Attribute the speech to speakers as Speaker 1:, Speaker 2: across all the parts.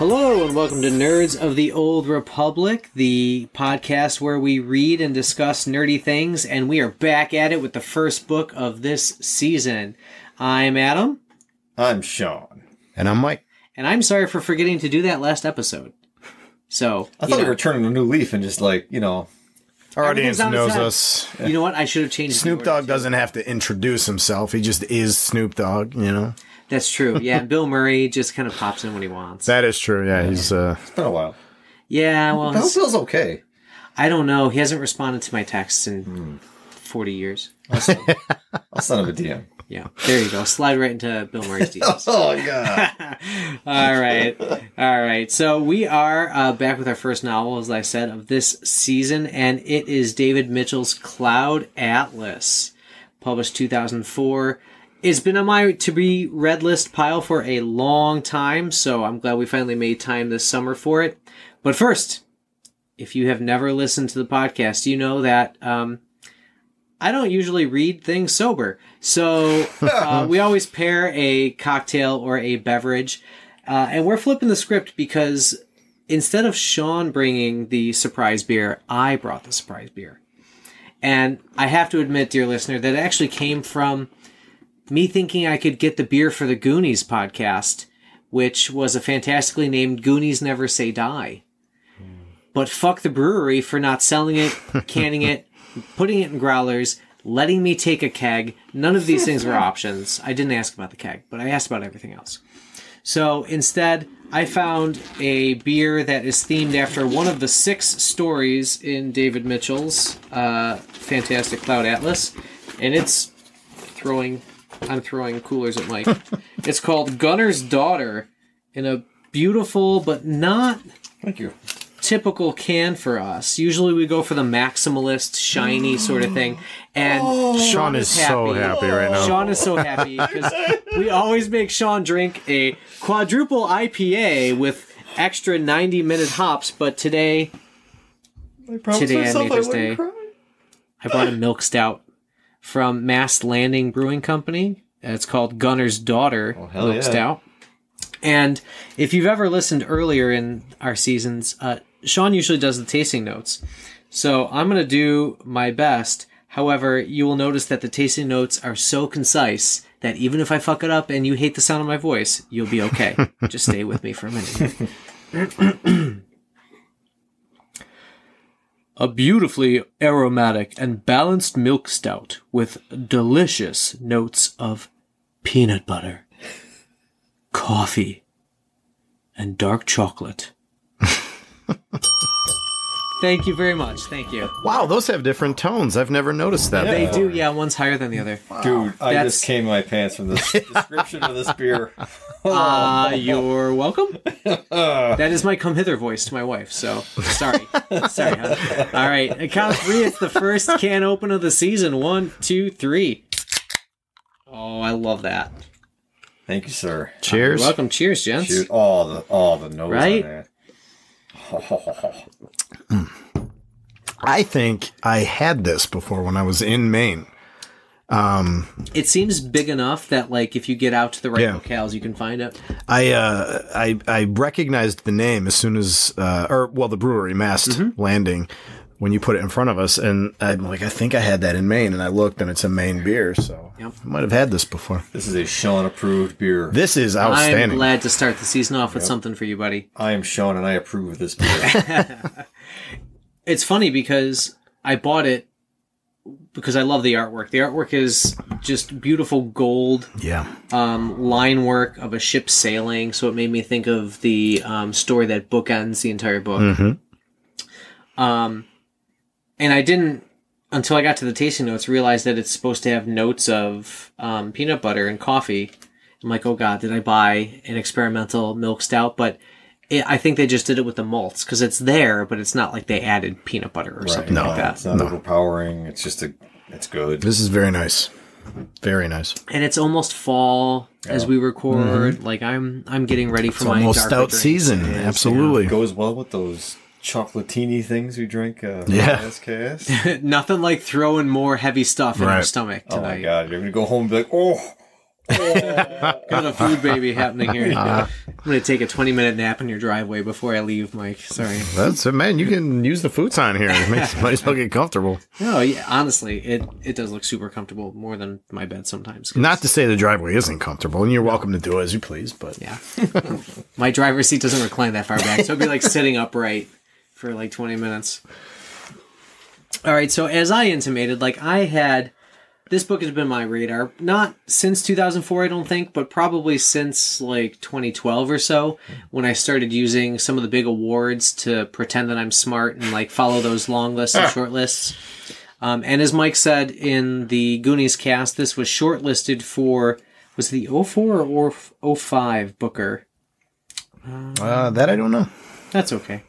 Speaker 1: Hello and welcome to Nerds of the Old Republic, the podcast where we read and discuss nerdy things, and we are back at it with the first book of this season. I'm Adam.
Speaker 2: I'm Sean.
Speaker 3: And I'm Mike.
Speaker 1: And I'm sorry for forgetting to do that last episode. So
Speaker 2: I thought we were turning a new leaf and just like,
Speaker 3: our audience knows us.
Speaker 1: You know what? I should have changed
Speaker 3: Snoop Dogg doesn't have to introduce himself. He just is Snoop Dogg,
Speaker 1: That's true. Yeah, Bill Murray just kind of pops in when he wants.
Speaker 3: That is true. Yeah, he's
Speaker 2: It's been a while.
Speaker 1: Yeah, well,
Speaker 2: Bill's okay.
Speaker 1: I don't know. He hasn't responded to my texts in 40 years.
Speaker 2: I'll send him a DM.
Speaker 1: Yeah, there you go. Slide right into Bill Murray's DMs.
Speaker 2: Oh, God.
Speaker 1: All right. So we are back with our first novel, as I said, of this season, and it is David Mitchell's Cloud Atlas, published 2004. It's been on my to-be-read list pile for a long time, so I'm glad we finally made time this summer for it. But first, if you have never listened to the podcast, you know that I don't usually read things sober. So we always pair a cocktail or a beverage, and we're flipping the script because instead of Sean bringing the surprise beer, I brought the surprise beer. And I have to admit, dear listener, that it actually came from me thinking I could get the beer for the Goonies podcast, which was a fantastically named Goonies Never Say Die. But fuck the brewery for not selling it, canning it, putting it in growlers, letting me take a keg. None of these things were options. I didn't ask about the keg, but I asked about everything else. So instead, I found a beer that is themed after one of the 6 stories in David Mitchell's fantastic Cloud Atlas, and it's I'm throwing coolers at Mike. It's called Gunner's Daughter in a beautiful but not
Speaker 2: Thank you.
Speaker 1: typical can for us. Usually we go for the maximalist, shiny sort of thing. And
Speaker 3: Sean is so happy right now.
Speaker 1: Sean is so happy because we always make Sean drink a quadruple IPA with extra 90-minute hops, but today on Nature's Day, I brought a milk stout from Mast Landing Brewing Company. It's called Gunner's Daughter Milk Stout. And if you've ever listened earlier in our seasons, Sean usually does the tasting notes. So I'm going to do my best. However, you will notice that the tasting notes are so concise that even if I fuck it up and you hate the sound of my voice, you'll be okay. Just stay with me for a minute. A beautifully aromatic and balanced milk stout with delicious notes of peanut butter, coffee, and dark chocolate. Thank you very much. Thank you.
Speaker 3: Wow, those have different tones. I've never noticed that.
Speaker 1: They do, yeah. One's higher than the other.
Speaker 2: Wow. Dude, I just came in my pants from this description of this beer.
Speaker 1: You're welcome. That is my come hither voice to my wife, so sorry. Sorry, hon. All right, at count of 3, it's the first can open of the season. 1, 2, 3. Oh, I love that.
Speaker 2: Thank you, sir.
Speaker 3: Cheers.
Speaker 1: You're welcome. Cheers, gents.
Speaker 2: Cheers. All the notes
Speaker 1: Right?
Speaker 2: on that.
Speaker 3: I think I had this before when I was in Maine.
Speaker 1: It seems big enough that, like, if you get out to the right locales, you can find it.
Speaker 3: I recognized the name as soon as, the brewery, Mast Landing, when you put it in front of us, and I'm like, I think I had that in Maine, and I looked, and it's a Maine beer, so I might have had this before.
Speaker 2: This is a Sean-approved beer.
Speaker 3: This is outstanding.
Speaker 1: I'm glad to start the season off with something for you, buddy.
Speaker 2: I am Sean, and I approve of this beer.
Speaker 1: It's funny because I bought it because I love the artwork. The artwork is just beautiful gold line work of a ship sailing, so it made me think of the story that bookends the entire book. And I didn't, until I got to the tasting notes, realize that it's supposed to have notes of peanut butter and coffee. I'm like, oh God, did I buy an experimental milk stout? But I think they just did it with the malts, because it's there, but it's not like they added peanut butter or something like that.
Speaker 2: It's not overpowering. It's just it's good.
Speaker 3: This is very nice. Very nice.
Speaker 1: And it's almost fall as we record. Like I'm getting ready for my
Speaker 3: almost stout season. Absolutely.
Speaker 2: It goes well with those chocolatini things we drink. SKS.
Speaker 1: Nothing like throwing more heavy stuff in our stomach tonight.
Speaker 2: Oh my God. You're going to go home and be like,
Speaker 1: Got a food baby happening here. I'm going to take a 20-minute nap in your driveway before I leave, Mike. Sorry.
Speaker 3: That's it, man. You can use the futon here. Might as well get comfortable.
Speaker 1: No, yeah, honestly, it does look super comfortable, more than my bed sometimes.
Speaker 3: Not to say the driveway isn't comfortable, and you're welcome to do it as you please, but
Speaker 1: yeah. My driver's seat doesn't recline that far back, so it'd be like sitting upright for like 20 minutes. All right, so as I intimated, like this book has been on my radar, not since 2004, I don't think, but probably since like 2012 or so, when I started using some of the big awards to pretend that I'm smart and like follow those long lists and short lists. And as Mike said in the Goonies cast, this was shortlisted for, was it the 04 or 05 Booker?
Speaker 3: that I don't know.
Speaker 1: That's okay.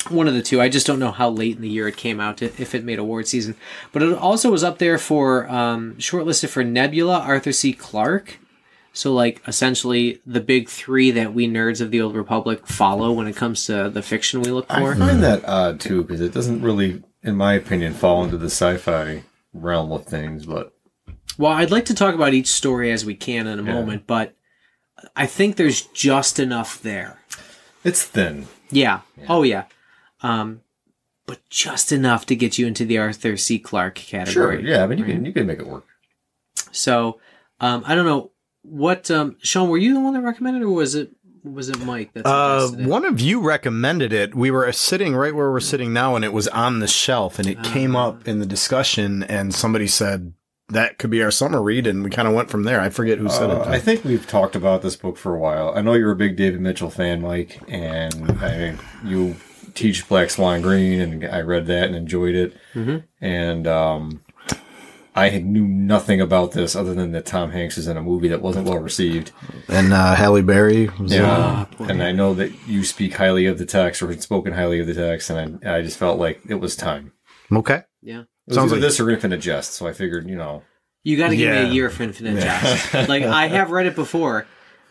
Speaker 1: One of the two. I just don't know how late in the year it came out, if it made award season. But it also was up there for shortlisted for Nebula, Arthur C. Clarke. So, like, essentially the big three that we nerds of the Old Republic follow when it comes to the fiction we look for.
Speaker 2: I find that odd, too, because it doesn't really, in my opinion, fall into the sci-fi realm of things. But
Speaker 1: well, I'd like to talk about each story as we can in a moment, but I think there's just enough there.
Speaker 2: It's thin.
Speaker 1: Yeah. Oh, yeah. But just enough to get you into the Arthur C. Clarke category.
Speaker 2: Sure, yeah, I mean, you can make it work.
Speaker 1: So, I don't know what, Sean, were you the one that recommended it, or was it Mike that suggested it?
Speaker 3: One of you recommended it. We were sitting right where we're sitting now, and it was on the shelf, and it came up in the discussion, and somebody said that could be our summer read, and we kind of went from there. I forget who said it.
Speaker 2: I think we've talked about this book for a while. I know you're a big David Mitchell fan, Mike, and I think you teach Black Swan Green, and I read that and enjoyed it. Mm-hmm. And I knew nothing about this other than that Tom Hanks is in a movie that wasn't well received.
Speaker 3: And Halle Berry.
Speaker 2: And I know that you speak highly of the text, or had spoken highly of the text, and I just felt like it was time.
Speaker 3: Okay.
Speaker 1: Yeah.
Speaker 2: It was either like this or Infinite Jest, so I figured, you
Speaker 1: got to give me a year for Infinite Jest. Like, I have read it before,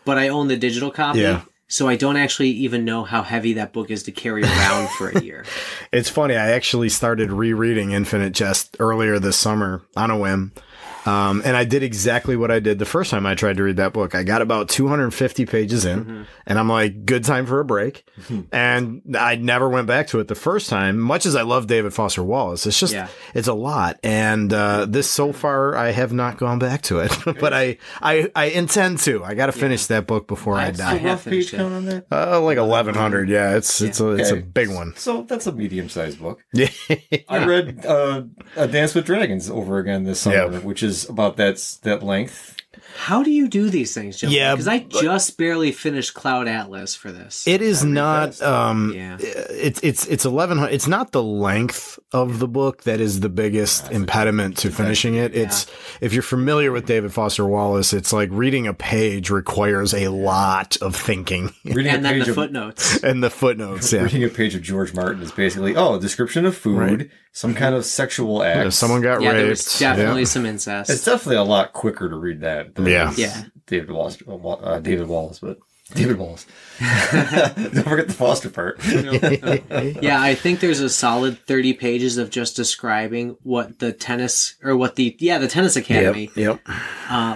Speaker 1: but I own the digital copy. Yeah. So I don't actually even know how heavy that book is to carry around for a year.
Speaker 3: It's funny. I actually started rereading Infinite Jest earlier this summer on a whim. And I did exactly what I did the first time I tried to read that book. I got about 250 pages in, and I'm like, good time for a break. And I never went back to it the first time, much as I love David Foster Wallace. It's just, it's a lot. And this, so far, I have not gone back to it. But I intend to. I got to finish that book before I die.
Speaker 2: What's the rough page count on that?
Speaker 3: Like 1,100. Yeah, it's a big one.
Speaker 2: So that's a medium-sized book. Yeah. I read A Dance with Dragons over again this summer, which is about that length.
Speaker 1: How do you do these things, Joe? Yeah, because I just barely finished Cloud Atlas for this.
Speaker 3: It is not. It's 1,100. It's not the length of the book that is the biggest impediment to finishing it. It's, if you're familiar with David Foster Wallace, it's like reading a page requires a lot of thinking.
Speaker 1: And then the footnotes.
Speaker 3: And the footnotes. Yeah.
Speaker 2: Reading a page of George Martin is basically a description of food, some kind of sexual act.
Speaker 3: Yeah, someone got raped.
Speaker 1: There was definitely some incest.
Speaker 2: It's definitely a lot quicker to read that. David Wallace, but David Wallace. Don't forget the Foster part.
Speaker 1: Yeah, I think there's a solid 30 pages of just describing what the tennis academy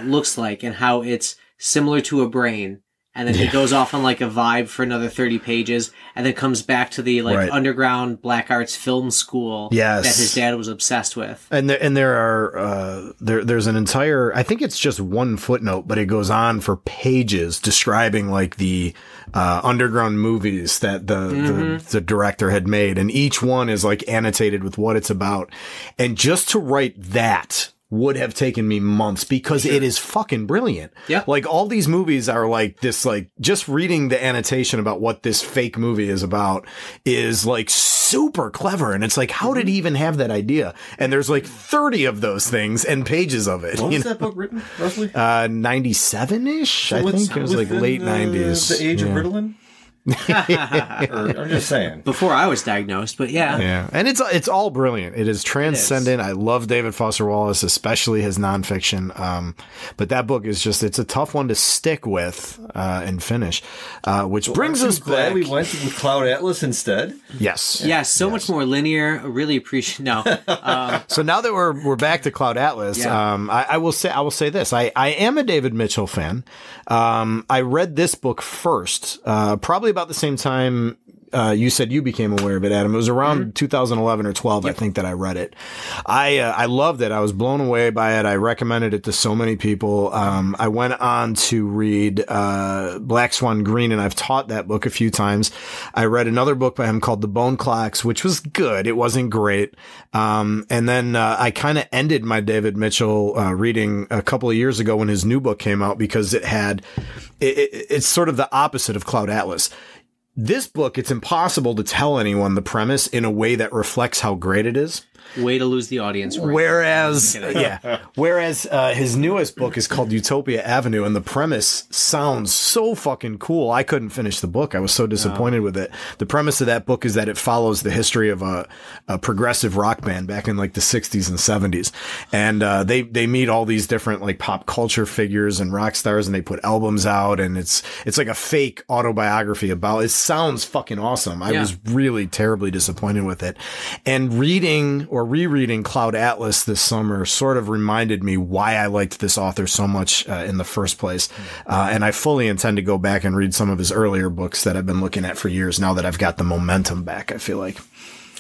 Speaker 1: looks like, and how it's similar to a brain. And then he goes off on like a vibe for another 30 pages, and then comes back to the underground black arts film school that his dad was obsessed with.
Speaker 3: And there are there's an entire, I think it's just one footnote, but it goes on for pages describing like the underground movies that the director had made, and each one is like annotated with what it's about. And just to write that would have taken me months, because it is fucking brilliant. Yeah. Like, all these movies are like this, like, just reading the annotation about what this fake movie is about is like super clever. And it's like, how did he even have that idea? And there's like 30 of those things and pages of it.
Speaker 2: When was that book written, roughly?
Speaker 3: 97-ish? So I think it was like late 90s.
Speaker 2: The Age of Ritalin? I'm just saying.
Speaker 1: Before I was diagnosed, but yeah.
Speaker 3: Yeah, and it's all brilliant. It is transcendent. I love David Foster Wallace, especially his nonfiction. But that book is it's a tough one to stick with and finish. Which brings us
Speaker 2: glad
Speaker 3: back.
Speaker 2: we went with Cloud Atlas instead.
Speaker 3: Yes.
Speaker 1: Yeah, so much more linear. I really appreciate. No.
Speaker 3: So now that we're back to Cloud Atlas, I will say this. I am a David Mitchell fan. I read this book first, probably about the same time you said you became aware of it, Adam. It was around 2011 or 12, I think, that I read it. I loved it. I was blown away by it. I recommended it to so many people. I went on to read Black Swan Green, and I've taught that book a few times. I read another book by him called The Bone Clocks, which was good. It wasn't great. And then I kind of ended my David Mitchell reading a couple of years ago when his new book came out, because it's sort of the opposite of Cloud Atlas. This book, it's impossible to tell anyone the premise in a way that reflects how great it is.
Speaker 1: Way to lose the audience. Right?
Speaker 3: Whereas his newest book is called Utopia Avenue, and the premise sounds so fucking cool. I couldn't finish the book. I was so disappointed with it. The premise of that book is that it follows the history of a progressive rock band back in like the 60s and 70s. And they meet all these different like pop culture figures and rock stars, and they put albums out, and it's like a fake autobiography about it. Sounds fucking awesome. I was really terribly disappointed with it. And rereading Cloud Atlas this summer sort of reminded me why I liked this author so much in the first place. And I fully intend to go back and read some of his earlier books that I've been looking at for years now that I've got the momentum back, I feel like.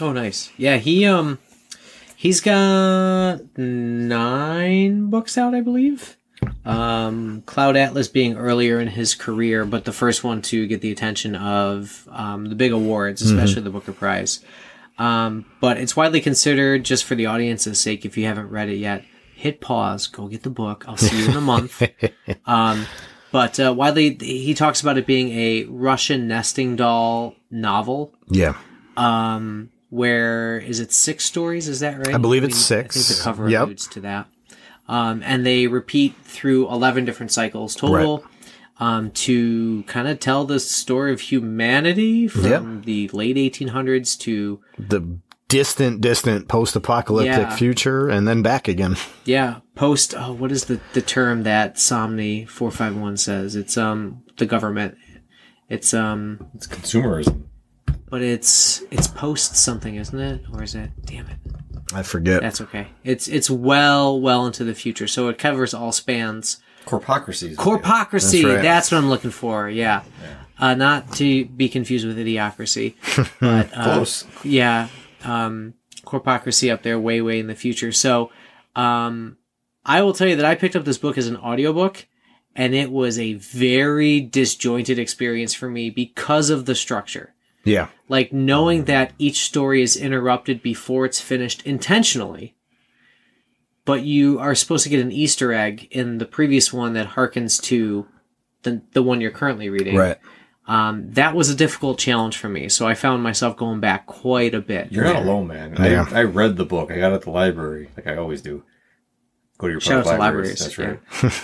Speaker 1: Oh, nice. Yeah, he's got 9 books out, I believe. Cloud Atlas being earlier in his career, but the first one to get the attention of the big awards, especially the Booker Prize. But it's widely considered, just for the audience's sake, if you haven't read it yet, hit pause, go get the book. I'll see you in a month. But widely, he talks about it being a Russian nesting doll novel.
Speaker 3: Yeah.
Speaker 1: Where, is it 6 stories? Is that right?
Speaker 3: I believe it's 6.
Speaker 1: I think the cover alludes to that. And they repeat through 11 different cycles total. Right. To kind of tell the story of humanity from the late 1800s to
Speaker 3: the distant post-apocalyptic future, and then back again.
Speaker 1: Yeah, what is the term that Somni 451 says? It's the government. It's
Speaker 2: consumerism.
Speaker 1: But it's post something, isn't it? Or is it? Damn it.
Speaker 3: I forget.
Speaker 1: That's okay. It's well into the future, so it covers all spans.
Speaker 2: Corpocracy.
Speaker 1: That's what I'm looking for. Yeah. Not to be confused with idiocracy. But,
Speaker 2: close.
Speaker 1: Yeah. Corpocracy up there way in the future. So, I will tell you that I picked up this book as an audiobook, and it was a very disjointed experience for me because of the structure.
Speaker 3: Yeah.
Speaker 1: Like knowing that each story is interrupted before it's finished intentionally. But you are supposed to get an Easter egg in the previous one that harkens to the one you're currently reading.
Speaker 3: Right.
Speaker 1: That was a difficult challenge for me, so I found myself going back quite a bit.
Speaker 2: You're not alone, man. I read the book. I got it at the library, like I always do. Go to your
Speaker 1: Shout out to
Speaker 2: libraries. That's right.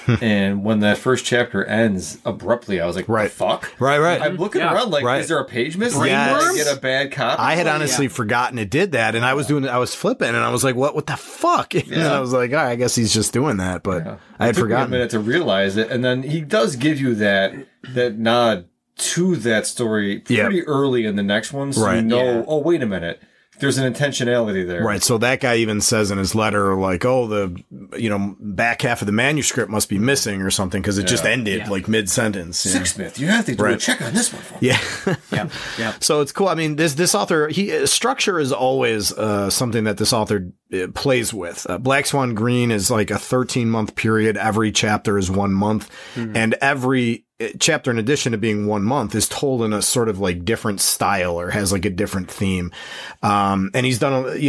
Speaker 2: Yeah. And when that first chapter ends abruptly, I was like, "What the fuck?"
Speaker 3: Right.
Speaker 2: I'm looking around like, "Is there a page missing?
Speaker 3: Yes.
Speaker 2: Did I get a bad copy?"
Speaker 3: I had honestly forgotten it did that, and I was flipping, and I was like, "What the fuck?" And I was like, I guess he's just doing that, but I had forgotten.
Speaker 2: Me a minute to realize it, and then he does give you that nod to that story pretty early in the next one, so you know, oh, wait a minute. There's an intentionality there.
Speaker 3: Right. So that guy even says in his letter, like, oh, the back half of the manuscript must be missing or something because it just ended like mid-sentence.
Speaker 2: Sixsmith, you have to do a check on this one for me.
Speaker 3: Yeah. So it's cool. I mean, this author, structure is always something that this author plays with. Black Swan Green is like a 13-month period. Every chapter is 1 month. Mm-hmm. And every chapter, in addition to being 1 month, is told in a sort of like different style or has like a different theme. And he's done, he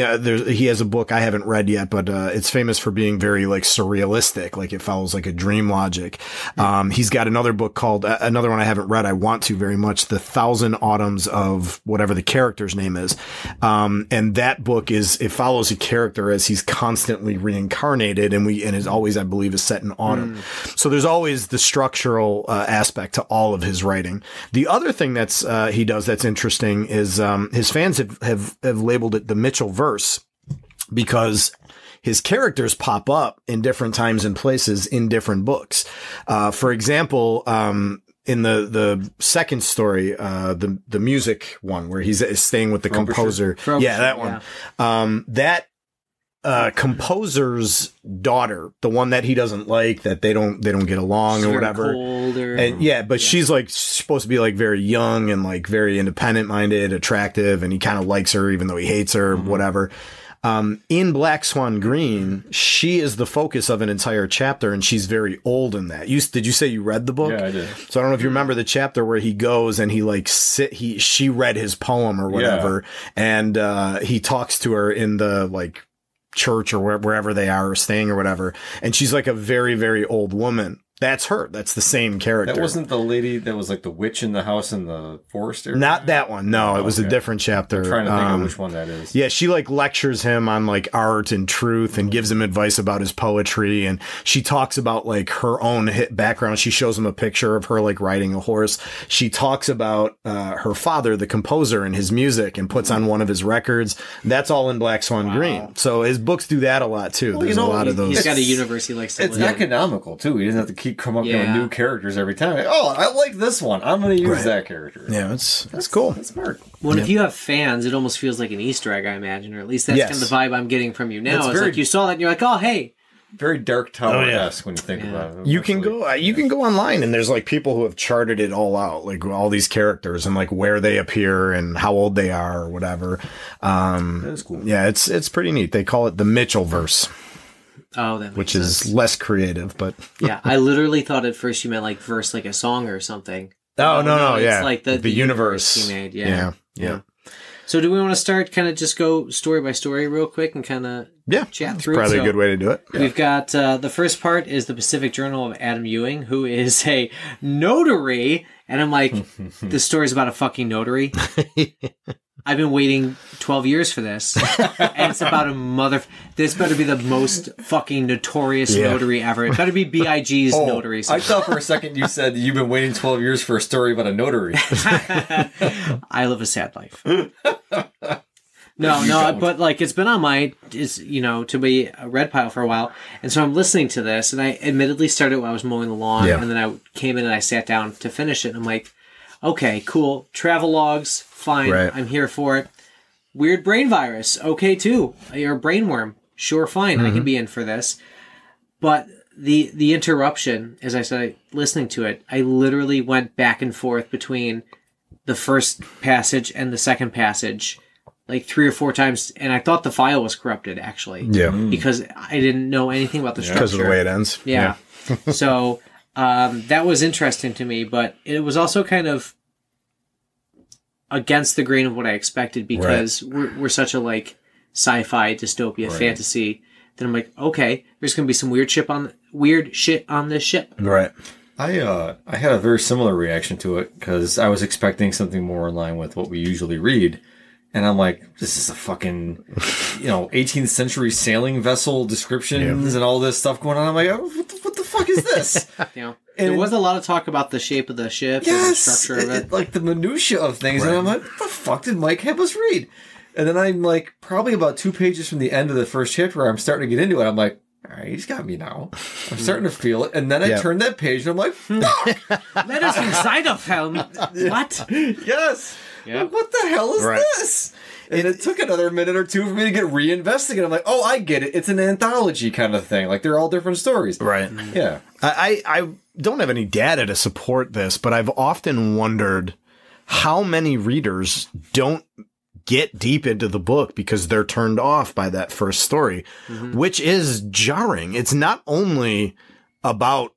Speaker 3: has a book I haven't read yet, but it's famous for being very very like surrealistic, like it follows like a dream logic. He's got another book called, another one I haven't read, I want to very much, The Thousand Autumns of whatever the character's name is. And that book it follows a character as he's constantly reincarnated, and is always, I believe, is set in autumn. So there's always the structural aspect to all of his writing. The other thing he does that's interesting is his fans have labeled it the Mitchell verse, because his characters pop up in different times and places in different books. For example, in the second story, the music one where he's staying with the composer. Yeah, that one. That composer's daughter, the one that he doesn't like, that they don't get along or whatever. But she's like supposed to be like very young and like very independent minded, attractive, and he kind of likes her even though he hates her, whatever. In Black Swan Green, she is the focus of an entire chapter, and she's very old in that. Did you say you read the book?
Speaker 2: Yeah, I did.
Speaker 3: So I don't know if you remember the chapter where he goes and she read his poem or whatever, and he talks to her in the like church or wherever they are staying or whatever, and she's like a very, very old woman. That's her. That's the same character.
Speaker 2: That wasn't the lady that was like the witch in the house in the forest area?
Speaker 3: Not that one. No, it was a different chapter.
Speaker 2: I'm trying to think of which one that is.
Speaker 3: Yeah, she like lectures him on like art and truth and gives him advice about his poetry. And she talks about like her own background. She shows him a picture of her like riding a horse. She talks about her father, the composer, and his music, and puts on one of his records. That's all in Black Swan Green. So his books do that a lot too. There's a lot of those.
Speaker 1: He's got a universe he likes to live in.
Speaker 2: It's economical too. He doesn't have to keep coming up with new characters every time. Like, oh, I like this one. I'm going to use that character.
Speaker 3: Yeah, that's cool.
Speaker 2: That's smart.
Speaker 1: Well, if you have fans, it almost feels like an Easter egg, I imagine, or at least that's kind of the vibe I'm getting from you now. It's like you saw that and you're like, oh, hey.
Speaker 2: Very Dark Tower-esque when you think about it.
Speaker 3: You can go online, and there's like people who have charted it all out, like all these characters and like where they appear and how old they are or whatever.
Speaker 2: That's cool.
Speaker 3: Yeah, it's pretty neat. They call it the Mitchell verse.
Speaker 1: Oh, that makes
Speaker 3: which
Speaker 1: sense.
Speaker 3: is less creative, but
Speaker 1: yeah, I literally thought at first you meant like verse, like a song or something.
Speaker 3: Oh no,
Speaker 1: it's
Speaker 3: yeah,
Speaker 1: like the universe he made. Yeah. So do we want to start kind of just go story by story real quick and kind of chat through?
Speaker 3: Probably a good way to do it.
Speaker 1: Yeah. We've got the first part is the Pacific Journal of Adam Ewing, who is a notary, and I'm like, this story's about a fucking notary. I've been waiting 12 years for this, and it's about a mother. This better be the most fucking notorious notary ever. It better be B.I.G.'s notary.
Speaker 2: I thought for a second you said you've been waiting 12 years for a story about a notary.
Speaker 1: I live a sad life. No, but like it's been on my, to be a red pile for a while, and so I'm listening to this, and I admittedly started while I was mowing the lawn, and then I came in and I sat down to finish it, and I'm like, okay, cool, travel logs. Fine, I'm here for it. Weird brain virus, okay too. Or brain worm, sure, fine, I can be in for this. But the interruption, as I said, listening to it, I literally went back and forth between the first passage and the second passage, like 3 or 4 times, and I thought the file was corrupted, actually. Yeah. Because I didn't know anything about the structure.
Speaker 3: Because of the way it ends.
Speaker 1: Yeah. So that was interesting to me, but it was also kind of against the grain of what I expected, because we're such a like sci-fi dystopia fantasy that I'm like, okay, there's gonna be some weird shit on this ship.
Speaker 2: Right. I had a very similar reaction to it, because I was expecting something more in line with what we usually read, and I'm like, this is a fucking 18th century sailing vessel descriptions and all this stuff going on. I'm like, oh, what the fuck is this?
Speaker 1: There was a lot of talk about the shape of the ship and the structure of it.
Speaker 2: Like the minutia of things. And I'm like, what the fuck did Mike have us read? And then I'm like, probably about 2 pages from the end of the first chapter where I'm starting to get into it. I'm like, all right, he's got me now. I'm starting to feel it. And then I turn that page and I'm like, fuck!
Speaker 1: Let us inside of him. What?
Speaker 2: Yes. Yep. Like, what the hell is this? And it took another minute or two for me to get reinvestigated. I'm like, oh, I get it. It's an anthology kind of thing. Like, they're all different stories.
Speaker 3: Right.
Speaker 2: Yeah.
Speaker 3: I don't have any data to support this, but I've often wondered how many readers don't get deep into the book because they're turned off by that first story, which is jarring. It's not only about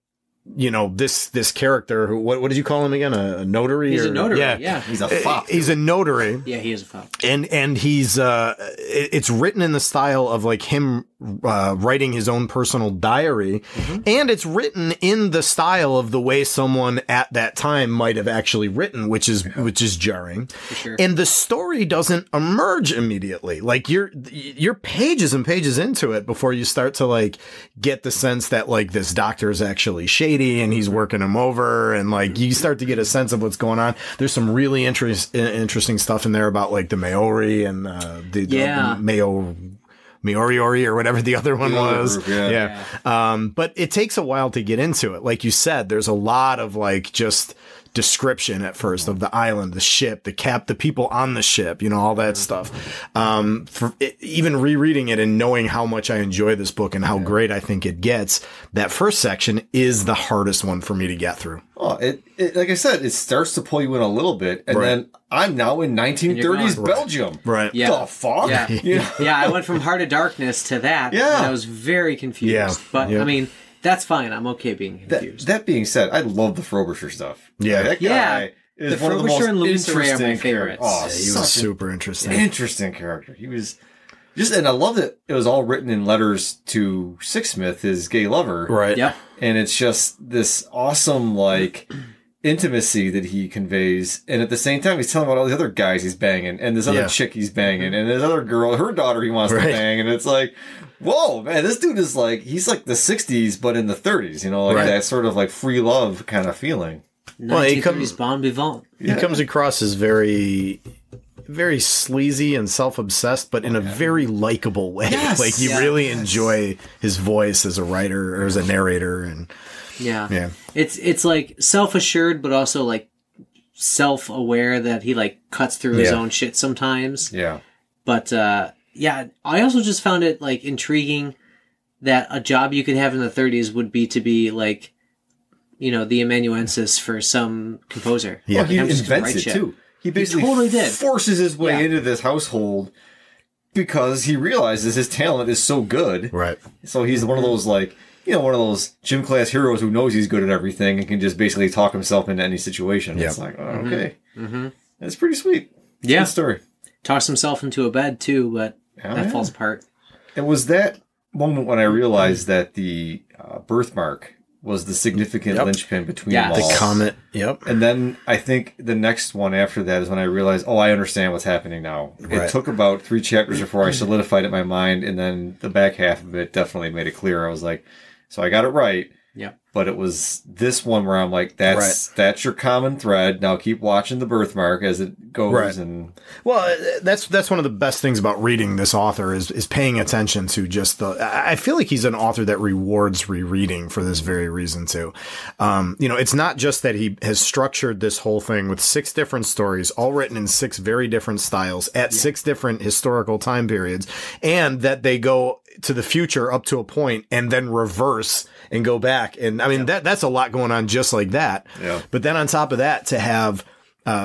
Speaker 3: you know, this character who, what did you call him again? A notary?
Speaker 1: He's a notary. Yeah.
Speaker 2: He's a fop.
Speaker 3: He's a notary.
Speaker 1: Yeah, he is a fop.
Speaker 3: And he's, it's written in the style of like him, writing his own personal diary. And it's written in the style of the way someone at that time might have actually written, which is jarring.
Speaker 1: For sure.
Speaker 3: And the story doesn't emerge immediately. Like you're pages and pages into it before you start to like get the sense that like this doctor is actually shady and he's working him over, and like you start to get a sense of what's going on. There's some really interesting stuff in there about like the Maori and the Maori or whatever the other one was. Group, but it takes a while to get into it. Like you said, there's a lot of like just description at first of the island, the ship, the people on the ship, you know, all that stuff. Even rereading it and knowing how much I enjoy this book and how great I think it gets, that first section is the hardest one for me to get through.
Speaker 2: Oh, it like I said, it starts to pull you in a little bit, and then I'm now in 1930s Belgium.
Speaker 3: Right.
Speaker 2: Yeah. The fuck?
Speaker 1: Yeah.
Speaker 2: You know?
Speaker 1: Yeah, I went from Heart of Darkness to that.
Speaker 2: Yeah.
Speaker 1: And I was very confused.
Speaker 3: Yeah.
Speaker 1: But, I mean, that's fine. I'm okay being confused.
Speaker 2: That being said, I love the Frobisher stuff.
Speaker 3: Yeah.
Speaker 2: That guy is
Speaker 1: the
Speaker 2: one of the most
Speaker 1: Frobisher and Louisa Ray are my
Speaker 2: interesting
Speaker 1: favorites.
Speaker 2: characters. Oh,
Speaker 3: He was super interesting.
Speaker 2: Interesting character. He was and I love that it was all written in letters to Sixsmith, his gay lover.
Speaker 3: Right.
Speaker 1: Yep.
Speaker 2: And it's just this awesome, like, intimacy that he conveys. And at the same time, he's telling about all the other guys he's banging, and this other chick he's banging, and this other girl, her daughter he wants to bang. And it's like, whoa, man, this dude is like, he's like the 60s, but in the 30s, you know, like that sort of like free love kind of feeling.
Speaker 1: Well, he comes bon vivant.
Speaker 3: He comes across as very, very sleazy and self-obsessed, but in a very likable way.
Speaker 1: Yes.
Speaker 3: Like you really enjoy his voice as a writer or as a narrator, and
Speaker 1: yeah. It's like self-assured, but also like self-aware that he like cuts through his own shit sometimes.
Speaker 2: Yeah.
Speaker 1: But I also just found it like intriguing that a job you could have in the 30s would be to be like, you know, the amanuensis for some composer.
Speaker 2: Yeah, well, he invents it too. He basically
Speaker 1: totally
Speaker 2: forces his way into this household because he realizes his talent is so good.
Speaker 3: Right.
Speaker 2: So he's one of those like, you know, one of those gym class heroes who knows he's good at everything and can just basically talk himself into any situation. It's like, oh, okay. That's pretty sweet.
Speaker 1: Yeah.
Speaker 2: Good story.
Speaker 1: Talks himself into a bed too, but that falls apart.
Speaker 2: It was that moment when I realized that the birthmark was the significant linchpin between them all.
Speaker 3: The comet. Yep.
Speaker 2: And then I think the next one after that is when I realized, I understand what's happening now. It took about 3 chapters before I solidified it in my mind, and then the back half of it definitely made it clear. I was like, so I got it right.
Speaker 1: Yeah.
Speaker 2: But it was this one where I'm like, that's your common thread. Now keep watching the birthmark as it goes.
Speaker 3: Right.
Speaker 2: And
Speaker 3: well, that's one of the best things about reading this author is paying attention to just I feel like he's an author that rewards rereading for this very reason too. You know, it's not just that he has structured this whole thing with 6 different stories, all written in 6 very different styles at 6 different historical time periods, and that they go to the future up to a point and then reverse and go back. And I mean, that's a lot going on just like that. Yeah. But then on top of that, to have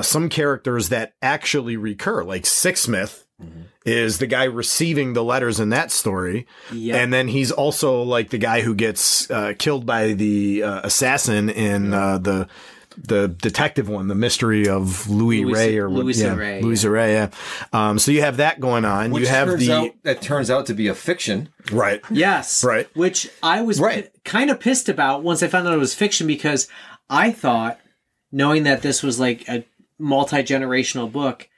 Speaker 3: some characters that actually recur, like Sixsmith is the guy receiving the letters in that story. Yep. And then he's also like the guy who gets killed by the assassin in the detective one, the mystery of Louisa Ray. So you have that going on.
Speaker 2: Which
Speaker 3: you have
Speaker 2: that turns out to be a fiction.
Speaker 3: Right.
Speaker 1: Yes.
Speaker 3: Right.
Speaker 1: Which I was kind of pissed about once I found out it was fiction, because I thought, knowing that this was like a multi-generational book,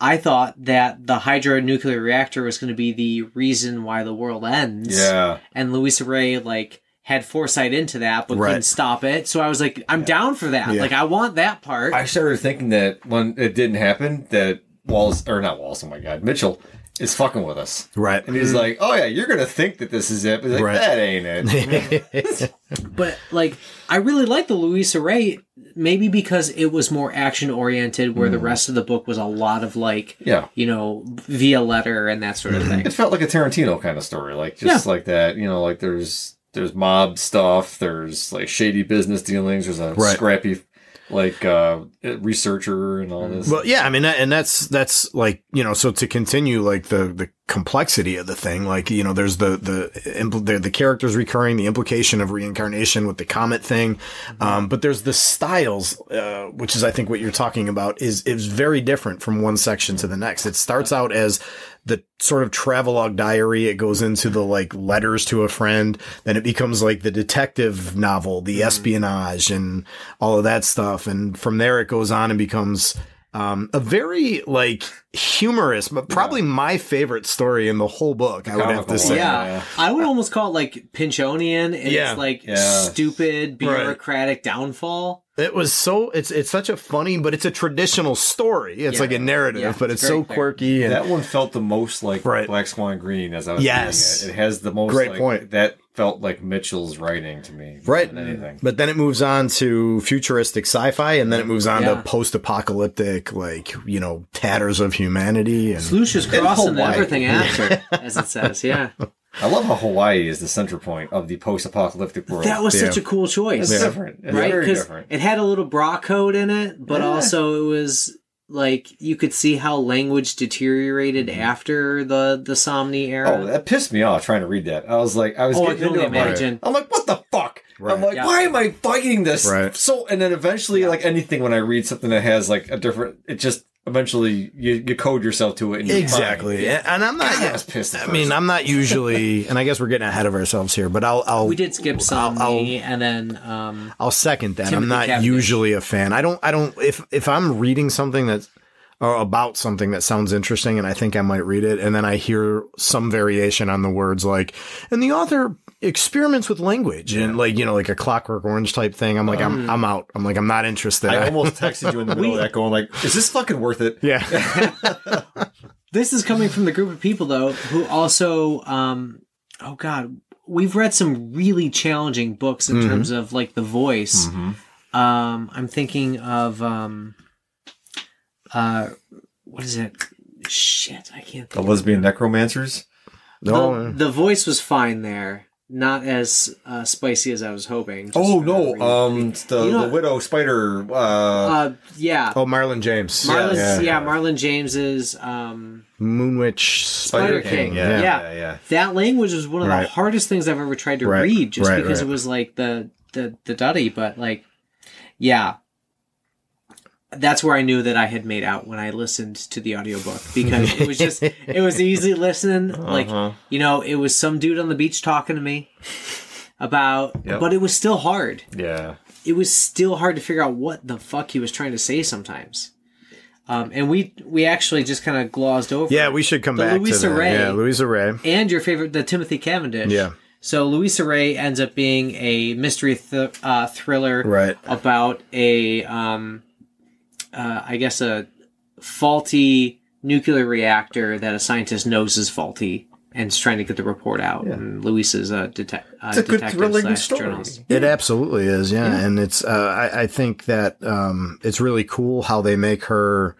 Speaker 1: I thought that the hydronuclear reactor was going to be the reason why the world ends. Yeah. And Louisa Ray, like, had foresight into that, but couldn't stop it. So I was like, I'm down for that. Yeah. Like, I want that part.
Speaker 2: I started thinking that when it didn't happen, that Mitchell is fucking with us.
Speaker 3: Right.
Speaker 2: And he's like, oh yeah, you're going to think that this is it. But he's like, that ain't it.
Speaker 1: But, like, I really like the Louisa Ray, maybe because it was more action-oriented, where the rest of the book was a lot of, like, you know, via letter and that sort of thing.
Speaker 2: It felt like a Tarantino kind of story. Like, just like that. You know, like there's mob stuff, there's like shady business dealings, there's a scrappy like researcher and all this.
Speaker 3: Well, yeah, I mean, and that's like, you know, so to continue like the complexity of the thing, like, you know, there's the characters recurring, the implication of reincarnation with the comet thing. But there's the styles, which is, I think what you're talking about is very different from one section to the next. It starts out as the sort of travelogue diary. It goes into the like letters to a friend. Then it becomes like the detective novel, the espionage and all of that stuff. And from there it goes on and becomes a very like humorous, but probably my favorite story in the whole book, I would have to say.
Speaker 1: Yeah. I would almost call it like Pinchonian and it's like stupid bureaucratic downfall.
Speaker 3: It was so, it's such a funny, but it's a traditional story. It's like a narrative, but it's so quirky. And
Speaker 2: that one felt the most like Black Swan Green as I was reading it. It has the most
Speaker 3: great point.
Speaker 2: That felt like Mitchell's writing to me.
Speaker 3: Right.
Speaker 2: Than anything.
Speaker 3: But then it moves on to futuristic sci-fi, and then it moves on to post-apocalyptic, like, you know, tatters of humanity. And
Speaker 1: Lucius crossing everything after, as it says,
Speaker 2: I love how Hawaii is the center point of the post-apocalyptic world.
Speaker 1: That was such a cool choice.
Speaker 2: It's different. It's
Speaker 1: right?
Speaker 2: very
Speaker 1: Because
Speaker 2: different.
Speaker 1: it had a little bra code in it, but also it was like you could see how language deteriorated after the Somni era.
Speaker 2: Oh, that pissed me off trying to read that. I was getting into it. I'm like, what the fuck? Right. I'm like, why am I fighting this?
Speaker 3: Right.
Speaker 2: So, and then eventually, like anything, when I read something that has like a different, it just eventually you code yourself to it. And you're
Speaker 3: exactly.
Speaker 2: fine.
Speaker 3: And I'm not.
Speaker 2: I was pissed.
Speaker 3: I mean, I'm not usually, and I guess we're getting ahead of ourselves here. But
Speaker 1: we did skip Somni, and then
Speaker 3: I'll second that.
Speaker 1: Timothy
Speaker 3: I'm not
Speaker 1: Cavendish.
Speaker 3: usually a fan. I don't. If I'm reading something that's or about something that sounds interesting and I think I might read it, and then I hear some variation on the words like, and the author experiments with language and like, you know, like a Clockwork Orange type thing. I'm like, I'm out. I'm like, I'm not interested.
Speaker 2: I almost texted you in the middle of that going like, is this fucking worth it?
Speaker 3: Yeah.
Speaker 1: This is coming from the group of people though, who also, oh God, we've read some really challenging books in terms of like the voice. I'm thinking of, what is it? Shit, I can't think.
Speaker 2: The Lesbian Necromancers?
Speaker 3: No.
Speaker 1: The voice was fine there. Not as spicy as I was hoping.
Speaker 2: Oh, no. It's the Widow Spider.
Speaker 1: Yeah.
Speaker 3: Oh, Marlon James.
Speaker 1: Marlon James is
Speaker 3: Moonwitch
Speaker 1: Spider King.
Speaker 2: Yeah.
Speaker 1: That language was one of the hardest things I've ever tried to read, just because it was like the duddy, but like, yeah. That's where I knew that I had made out when I listened to the audiobook, because it was just, it was easy listening. Like, you know, it was some dude on the beach talking to me about, but it was still hard.
Speaker 2: Yeah.
Speaker 1: It was still hard to figure out what the fuck he was trying to say sometimes. And we actually just kind of glozed over.
Speaker 3: Yeah, we should come back
Speaker 1: Louisa
Speaker 3: to that.
Speaker 1: Ray.
Speaker 3: Yeah, Louisa Ray.
Speaker 1: And your favorite, the Timothy Cavendish.
Speaker 3: Yeah.
Speaker 1: So Louisa Ray ends up being a mystery thriller about I guess a faulty nuclear reactor that a scientist knows is faulty and is trying to get the report out. Yeah. And Luis is a detective. It's a good thrilling story. Journalist.
Speaker 3: It absolutely is, yeah. And it's I think that it's really cool how they make her.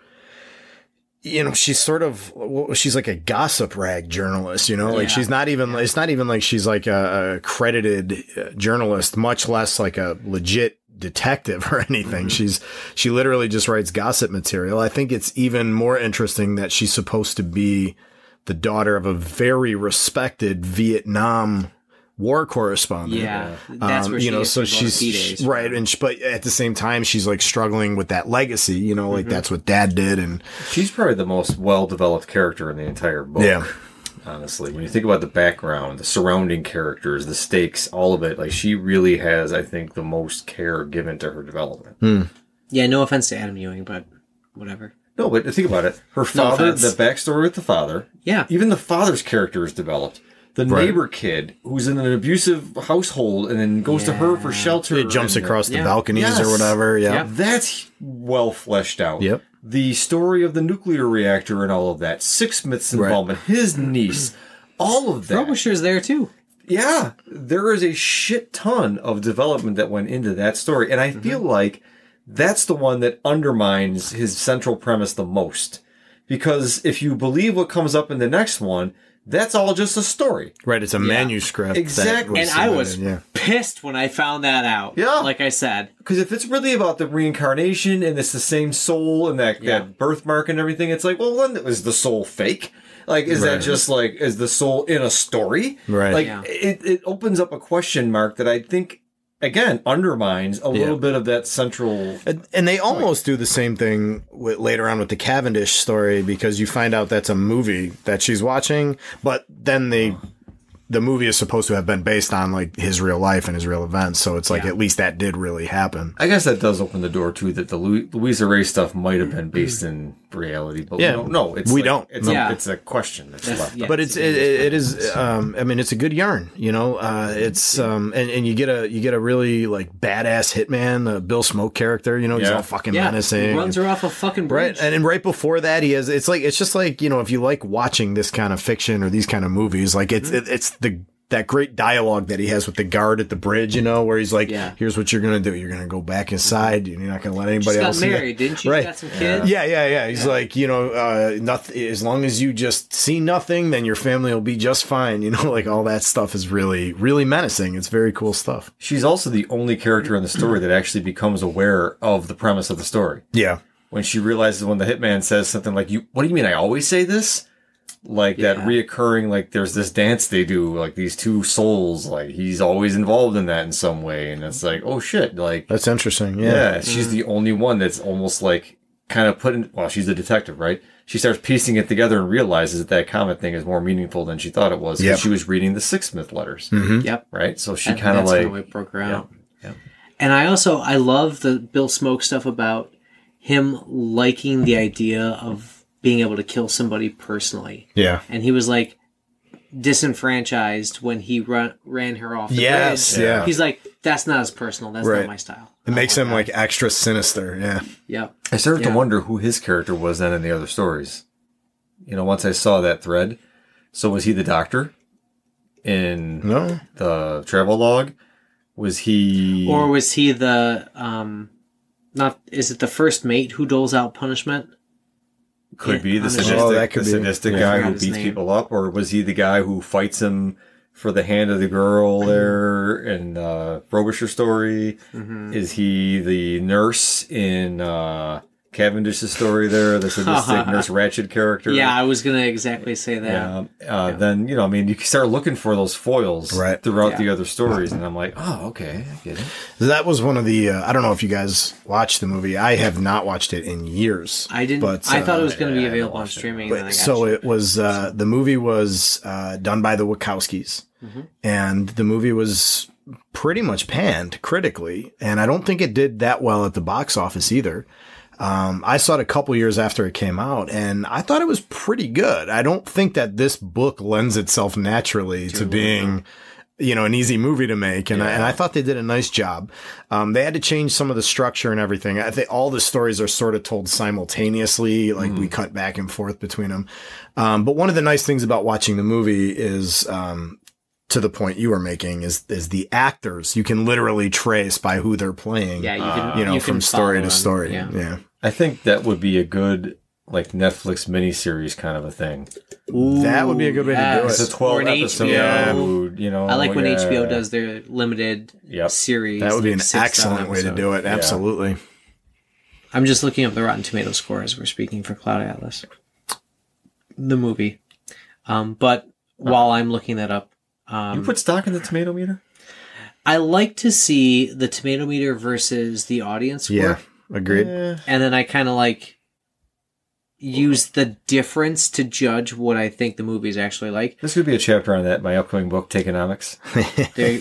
Speaker 3: You know, she's sort of, she's like a gossip rag journalist, you know, like she's not even, it's not even like she's like a credited journalist, much less like a legit detective or anything. She literally just writes gossip material. I think it's even more interesting that she's supposed to be the daughter of a very respected Vietnam war correspondent.
Speaker 1: Yeah, that's where she is,
Speaker 3: so she's right, but at the same time, she's like struggling with that legacy. You know, like that's what Dad did, and
Speaker 2: she's probably the most well-developed character in the entire book. Yeah, honestly, when you think about the background, the surrounding characters, the stakes, all of it, like she really has, I think, the most care given to her development.
Speaker 1: Yeah, no offense to Adam Ewing, but whatever.
Speaker 2: No, but think about it. Her father, the backstory with the father.
Speaker 1: Yeah,
Speaker 2: even the father's character is developed. The neighbor kid who's in an abusive household and then goes to her for shelter.
Speaker 3: It jumps across the balconies or whatever. Yeah.
Speaker 2: That's well fleshed out.
Speaker 3: Yep.
Speaker 2: The story of the nuclear reactor and all of that. Sixsmith's involvement, his niece, all of that.
Speaker 1: Frobisher's there too.
Speaker 2: Yeah. There is a shit ton of development that went into that story. And I feel like that's the one that undermines his central premise the most. Because if you believe what comes up in the next one, that's all just a story.
Speaker 3: Right, it's a manuscript.
Speaker 2: Exactly.
Speaker 1: And I was pissed when I found that out.
Speaker 2: Yeah.
Speaker 1: Like I said.
Speaker 2: Because if it's really about the reincarnation and it's the same soul and that birthmark and everything, it's like, well, then is the soul fake? Like, is that just like, is the soul in a story?
Speaker 3: Right.
Speaker 2: Like, it opens up a question mark that I think, again, undermines a little bit of that central...
Speaker 3: And they almost do the same thing later on with the Cavendish story, because you find out that's a movie that she's watching, but then the movie is supposed to have been based on like his real life and his real events, so it's like at least that did really happen.
Speaker 2: I guess that does open the door too, that the Louisa Ray stuff might have been based in reality, but we don't know. It's a question that's left.
Speaker 3: Yeah, but it is. I mean, it's a good yarn. You know, it's and you get a really like badass hitman, Bill Smoke character. You know, he's all fucking menacing.
Speaker 1: He runs her off a fucking bridge.
Speaker 3: Right, and right before that, he has. It's just like, you know, if you like watching this kind of fiction or these kind of movies, like it's that great dialogue that he has with the guard at the bridge, you know, where he's like, here's what you're going to do. You're going to go back inside. You're not going to let anybody else
Speaker 1: got married, didn't you?
Speaker 3: Right.
Speaker 1: Got some kids?
Speaker 3: Yeah. He's like, you know, nothing, as long as you just see nothing, then your family will be just fine. You know, like all that stuff is really, really menacing. It's very cool stuff.
Speaker 2: She's also the only character in the story that actually becomes aware of the premise of the story.
Speaker 3: Yeah.
Speaker 2: When she realizes when the hitman says something like, what do you mean I always say this? Like that reoccurring, like there's this dance they do, like these two souls, like he's always involved in that in some way. And it's like, oh shit, like.
Speaker 3: That's interesting. Yeah.
Speaker 2: She's the only one that's almost like kind of put in, well, she's the detective, right? She starts piecing it together and realizes that comet thing is more meaningful than she thought it was. Because she was reading the Six Myth letters.
Speaker 3: Mm-hmm.
Speaker 1: Yep.
Speaker 2: Right? So she kind of like.
Speaker 1: That's how it broke her out. Yep. And I love the Bill Smoke stuff about him liking the idea of being able to kill somebody personally.
Speaker 3: Yeah.
Speaker 1: And he was like disenfranchised when he ran her off the bridge.
Speaker 3: Yeah.
Speaker 1: He's like, that's not as personal. That's not my style.
Speaker 3: It makes him like extra sinister. Yeah.
Speaker 1: Yep.
Speaker 2: I started to wonder who his character was then in the other stories. You know, once I saw that thread. So was he the doctor in the travel log? Was he...
Speaker 1: Or was he the... is it the first mate who doles out punishment?
Speaker 2: Could be the sadistic guy who beats people up, or was he the guy who fights him for the hand of the girl there in Frobisher story? Mm-hmm. Is he the nurse in Cavendish's story there, the sadistic Nurse Ratched character?
Speaker 1: Yeah, I was going to exactly say that.
Speaker 2: Then, you know, I mean, you can start looking for those foils throughout the other stories, and I'm like, oh, okay, I get it.
Speaker 3: That was one of the, I don't know if you guys watched the movie. I have not watched it in years.
Speaker 1: I didn't. But, I thought it was going to be available on streaming.
Speaker 3: It was, the movie was done by the Wachowskis, and the movie was pretty much panned critically, and I don't think it did that well at the box office either. I saw it a couple years after it came out, and I thought it was pretty good. I don't think that this book lends itself naturally to being, you know, an easy movie to make, and I thought they did a nice job. They had to change some of the structure and everything. I think all the stories are sort of told simultaneously, like we cut back and forth between them. But one of the nice things about watching the movie is, to the point you were making, is the actors. You can literally trace by who they're playing.
Speaker 1: Yeah,
Speaker 3: you know, from story to story. Yeah.
Speaker 2: I think that would be a good, like, Netflix miniseries kind of a thing.
Speaker 3: Ooh, that would be a good way to do it.
Speaker 2: It's a 12 episode, you know.
Speaker 1: I like when HBO does their limited series.
Speaker 3: That would be an excellent way to do it. Absolutely.
Speaker 1: I'm just looking up the Rotten Tomato score as we're speaking for Cloud Atlas, the movie. But while I'm looking that up,
Speaker 2: you put stock in the tomato meter?
Speaker 1: I like to see the tomato meter versus the audience score.
Speaker 3: Yeah, agreed.
Speaker 1: And then I kind of like use the difference to judge what I think the movie is actually like.
Speaker 2: This could be a chapter on that, my upcoming book, Takeonomics.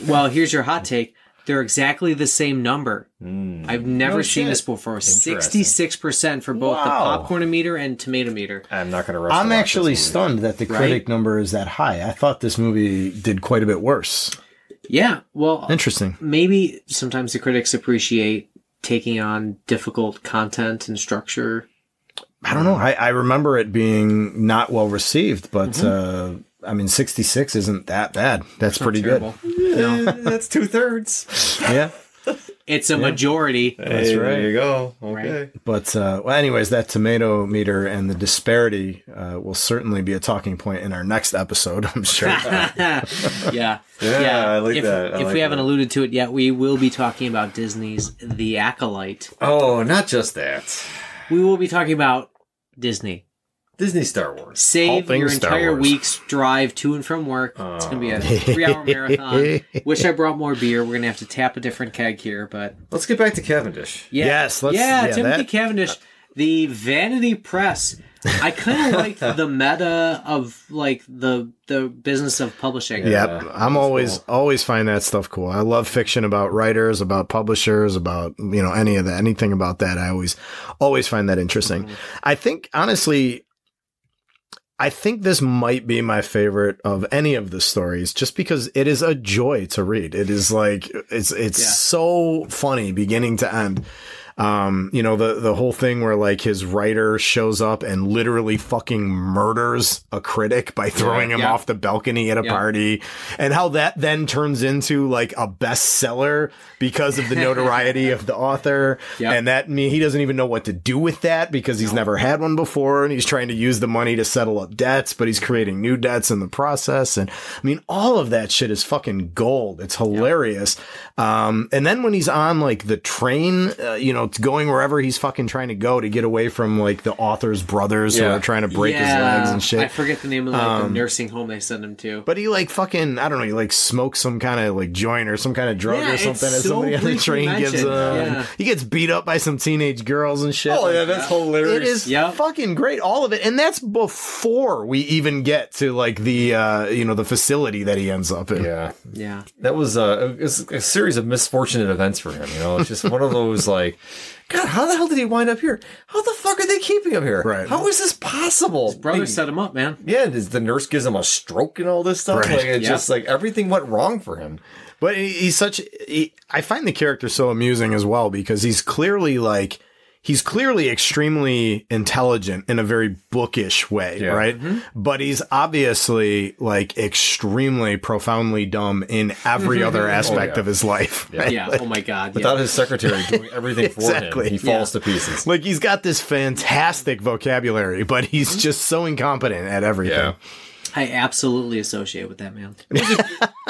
Speaker 1: Well, here's your hot take. They're exactly the same number. I've never seen this before. 66% for both the popcorn meter and tomato meter.
Speaker 2: I'm not going to rush.
Speaker 3: I'm actually stunned that the critic number is that high. I thought this movie did quite a bit worse.
Speaker 1: Yeah, well,
Speaker 3: interesting.
Speaker 1: Maybe sometimes the critics appreciate taking on difficult content and structure.
Speaker 3: I don't know. I remember it being not well received, but I mean, 66 isn't that bad. That's pretty
Speaker 1: terrible.
Speaker 3: good.
Speaker 2: That's 2/3.
Speaker 3: Yeah.
Speaker 1: It's a majority.
Speaker 2: That's right. There you go.
Speaker 1: Okay.
Speaker 2: Right.
Speaker 3: But, well, anyways, that tomato meter and the disparity will certainly be a talking point in our next episode, I'm sure.
Speaker 1: Yeah.
Speaker 2: I like that.
Speaker 1: If we haven't alluded to it yet, we will be talking about Disney's The Acolyte.
Speaker 2: Oh, not just that.
Speaker 1: We will be talking about Disney.
Speaker 2: Disney Star Wars.
Speaker 1: Save your entire week's drive to and from work. It's going to be a 3-hour marathon. Wish I brought more beer. We're going to have to tap a different keg here, but...
Speaker 2: Let's get back to Cavendish.
Speaker 1: Yeah.
Speaker 3: Yes.
Speaker 1: Timothy Cavendish. The Vanity Press. I kind of like the meta of, like, the business of publishing.
Speaker 3: Yep. I'm always find that stuff cool. I love fiction about writers, about publishers, about, anything about that. I always find that interesting. Mm-hmm. I think, honestly... this might be my favorite of any of the stories just because it is a joy to read. It is like, it's so funny beginning to end. The whole thing where like his writer shows up and literally fucking murders a critic by throwing him off the balcony at a party, and how that then turns into like a bestseller because of the notoriety of the author. And that he doesn't even know what to do with that because he's never had one before, and he's trying to use the money to settle up debts, but he's creating new debts in the process. And I mean, all of that shit is fucking gold. It's hilarious. And then when he's on like the train, going wherever he's fucking trying to go to get away from like the author's brothers who are trying to break his legs and shit.
Speaker 1: I forget the name of the nursing home they send him to.
Speaker 3: But he like fucking, I don't know, he like smokes some kind of like joint or some kind of drug or something as somebody on the train gives him. He gets beat up by some teenage girls and shit.
Speaker 2: Oh yeah, that's hilarious.
Speaker 3: It is fucking great, all of it. And that's before we even get to like the, the facility that he ends up in.
Speaker 1: Yeah.
Speaker 2: That was a series of misfortunate events for him. It's just one of those like, God, how the hell did he wind up here? How the fuck are they keeping him here?
Speaker 3: Right.
Speaker 2: How is this possible?
Speaker 1: His brother set him up, man.
Speaker 2: Yeah, the nurse gives him a stroke and all this stuff.
Speaker 3: Right.
Speaker 2: Like, it's just like everything went wrong for him.
Speaker 3: But I find the character so amusing as well because he's clearly extremely intelligent in a very bookish way, right? Mm-hmm. But he's obviously like extremely profoundly dumb in every other aspect of his life.
Speaker 1: Right? Yeah. Oh my God.
Speaker 2: Without his secretary doing everything for him, he falls to pieces.
Speaker 3: Like he's got this fantastic vocabulary, but he's just so incompetent at everything.
Speaker 2: Yeah.
Speaker 1: I absolutely associate with that, man.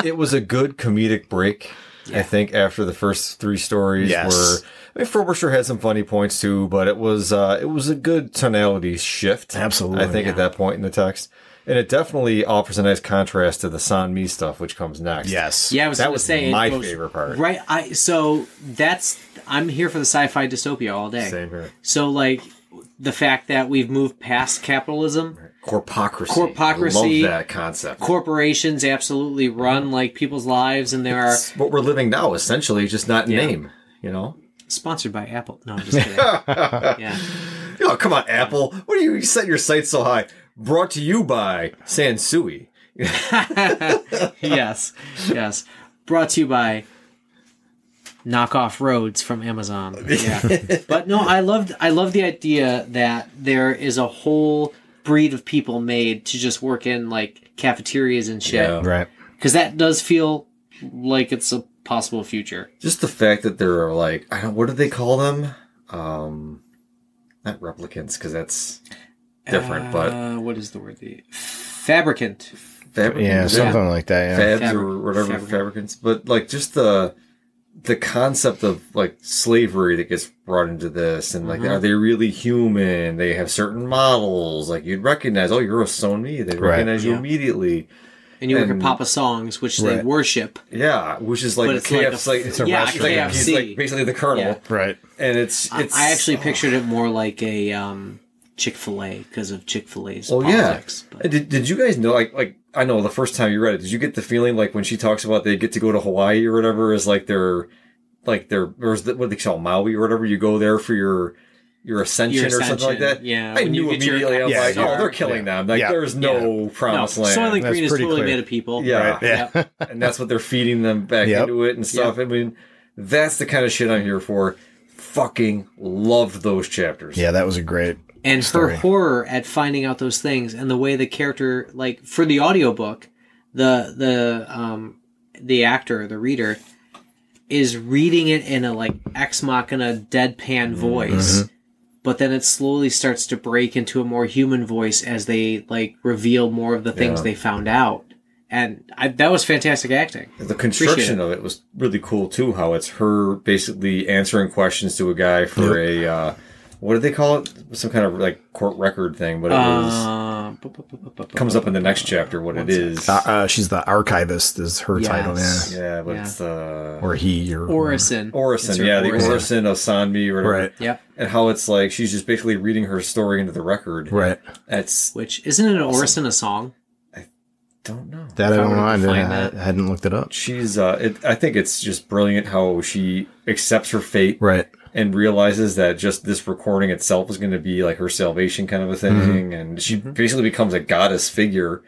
Speaker 2: It was a good comedic break. I think after the first 3 stories were, Frobisher had some funny points too, but it was a good tonality shift.
Speaker 3: Absolutely.
Speaker 2: I think at that point in the text. And it definitely offers a nice contrast to the San Mi stuff, which comes next.
Speaker 3: Yes.
Speaker 1: Yeah, that was
Speaker 2: my favorite part.
Speaker 1: Right. I'm here for the sci-fi dystopia all day.
Speaker 2: Same here.
Speaker 1: So like the fact that we've moved past capitalism.
Speaker 2: Corpocracy. Love that concept.
Speaker 1: Corporations absolutely run like people's lives, and there are
Speaker 2: what we're living now, essentially, just not in name.
Speaker 1: Sponsored by Apple. No, I'm just kidding. Yeah.
Speaker 2: Come on, Apple. What do you set your sights so high? Brought to you by Sansui.
Speaker 1: Yes. Brought to you by knockoff roads from Amazon. Yeah. But no, I love the idea that there is a whole breed of people made to just work in like cafeterias and shit.
Speaker 3: Yeah. Right.
Speaker 1: Because that does feel like it's a possible future.
Speaker 2: Just the fact that there are like, what do they call them? Not replicants, because that's different, but
Speaker 1: what is the word? The fabricant.
Speaker 3: Yeah, something like that. Yeah.
Speaker 2: Fabs or whatever, fabricants. But like just the concept of like slavery that gets brought into this, and like, are they really human? They have certain models, like you'd recognize. Oh, you're a Sony. They recognize you immediately.
Speaker 1: And you work at Papa Songs, which they worship.
Speaker 2: Yeah, which is like KFC. It's a restaurant.
Speaker 1: KFC.
Speaker 2: He's like basically the colonel.
Speaker 3: Yeah. Right.
Speaker 2: And it's.
Speaker 1: I actually pictured it more like a Chick-fil-A because of Chick-fil-A's politics.
Speaker 2: Yeah. But. Did you guys know, like I know the first time you read it, did you get the feeling like when she talks about they get to go to Hawaii or whatever is like their what do they call Maui or whatever, you go there for your ascension or something like that?
Speaker 1: Yeah.
Speaker 2: I knew immediately. I'm like, they're killing them. Like, there's no promised land.
Speaker 1: Soylent Green is totally made of people.
Speaker 2: Yeah.
Speaker 3: Right. Yeah.
Speaker 2: And that's what they're feeding them back into it and stuff. I mean, that's the kind of shit I'm here for. Fucking loved those chapters.
Speaker 3: Yeah, that was a great
Speaker 1: And
Speaker 3: story.
Speaker 1: her horror at finding out those things and the way the character, like, for the audiobook, the actor, the reader, is reading it in a like ex machina deadpan voice, but then it slowly starts to break into a more human voice as they like reveal more of the things they found out. And that was fantastic acting.
Speaker 2: The construction of it was really cool too. How it's her basically answering questions to a guy for a what do they call it? Some kind of like court record thing, but it was comes up in the next chapter what it is.
Speaker 3: She's the archivist is her title.
Speaker 2: Yeah, but it's the
Speaker 1: Orison.
Speaker 2: Orison, the Orison of Sanmi or whatever.
Speaker 3: Right.
Speaker 1: Yep.
Speaker 2: And how it's like she's just basically reading her story into the record.
Speaker 3: Right.
Speaker 1: Which isn't an Orison a song?
Speaker 2: Don't know.
Speaker 3: That I don't know. I hadn't looked it up.
Speaker 2: She's I think it's just brilliant how she accepts her fate.
Speaker 3: Right.
Speaker 2: And realizes that just this recording itself is going to be like her salvation kind of a thing. And she basically becomes a goddess figure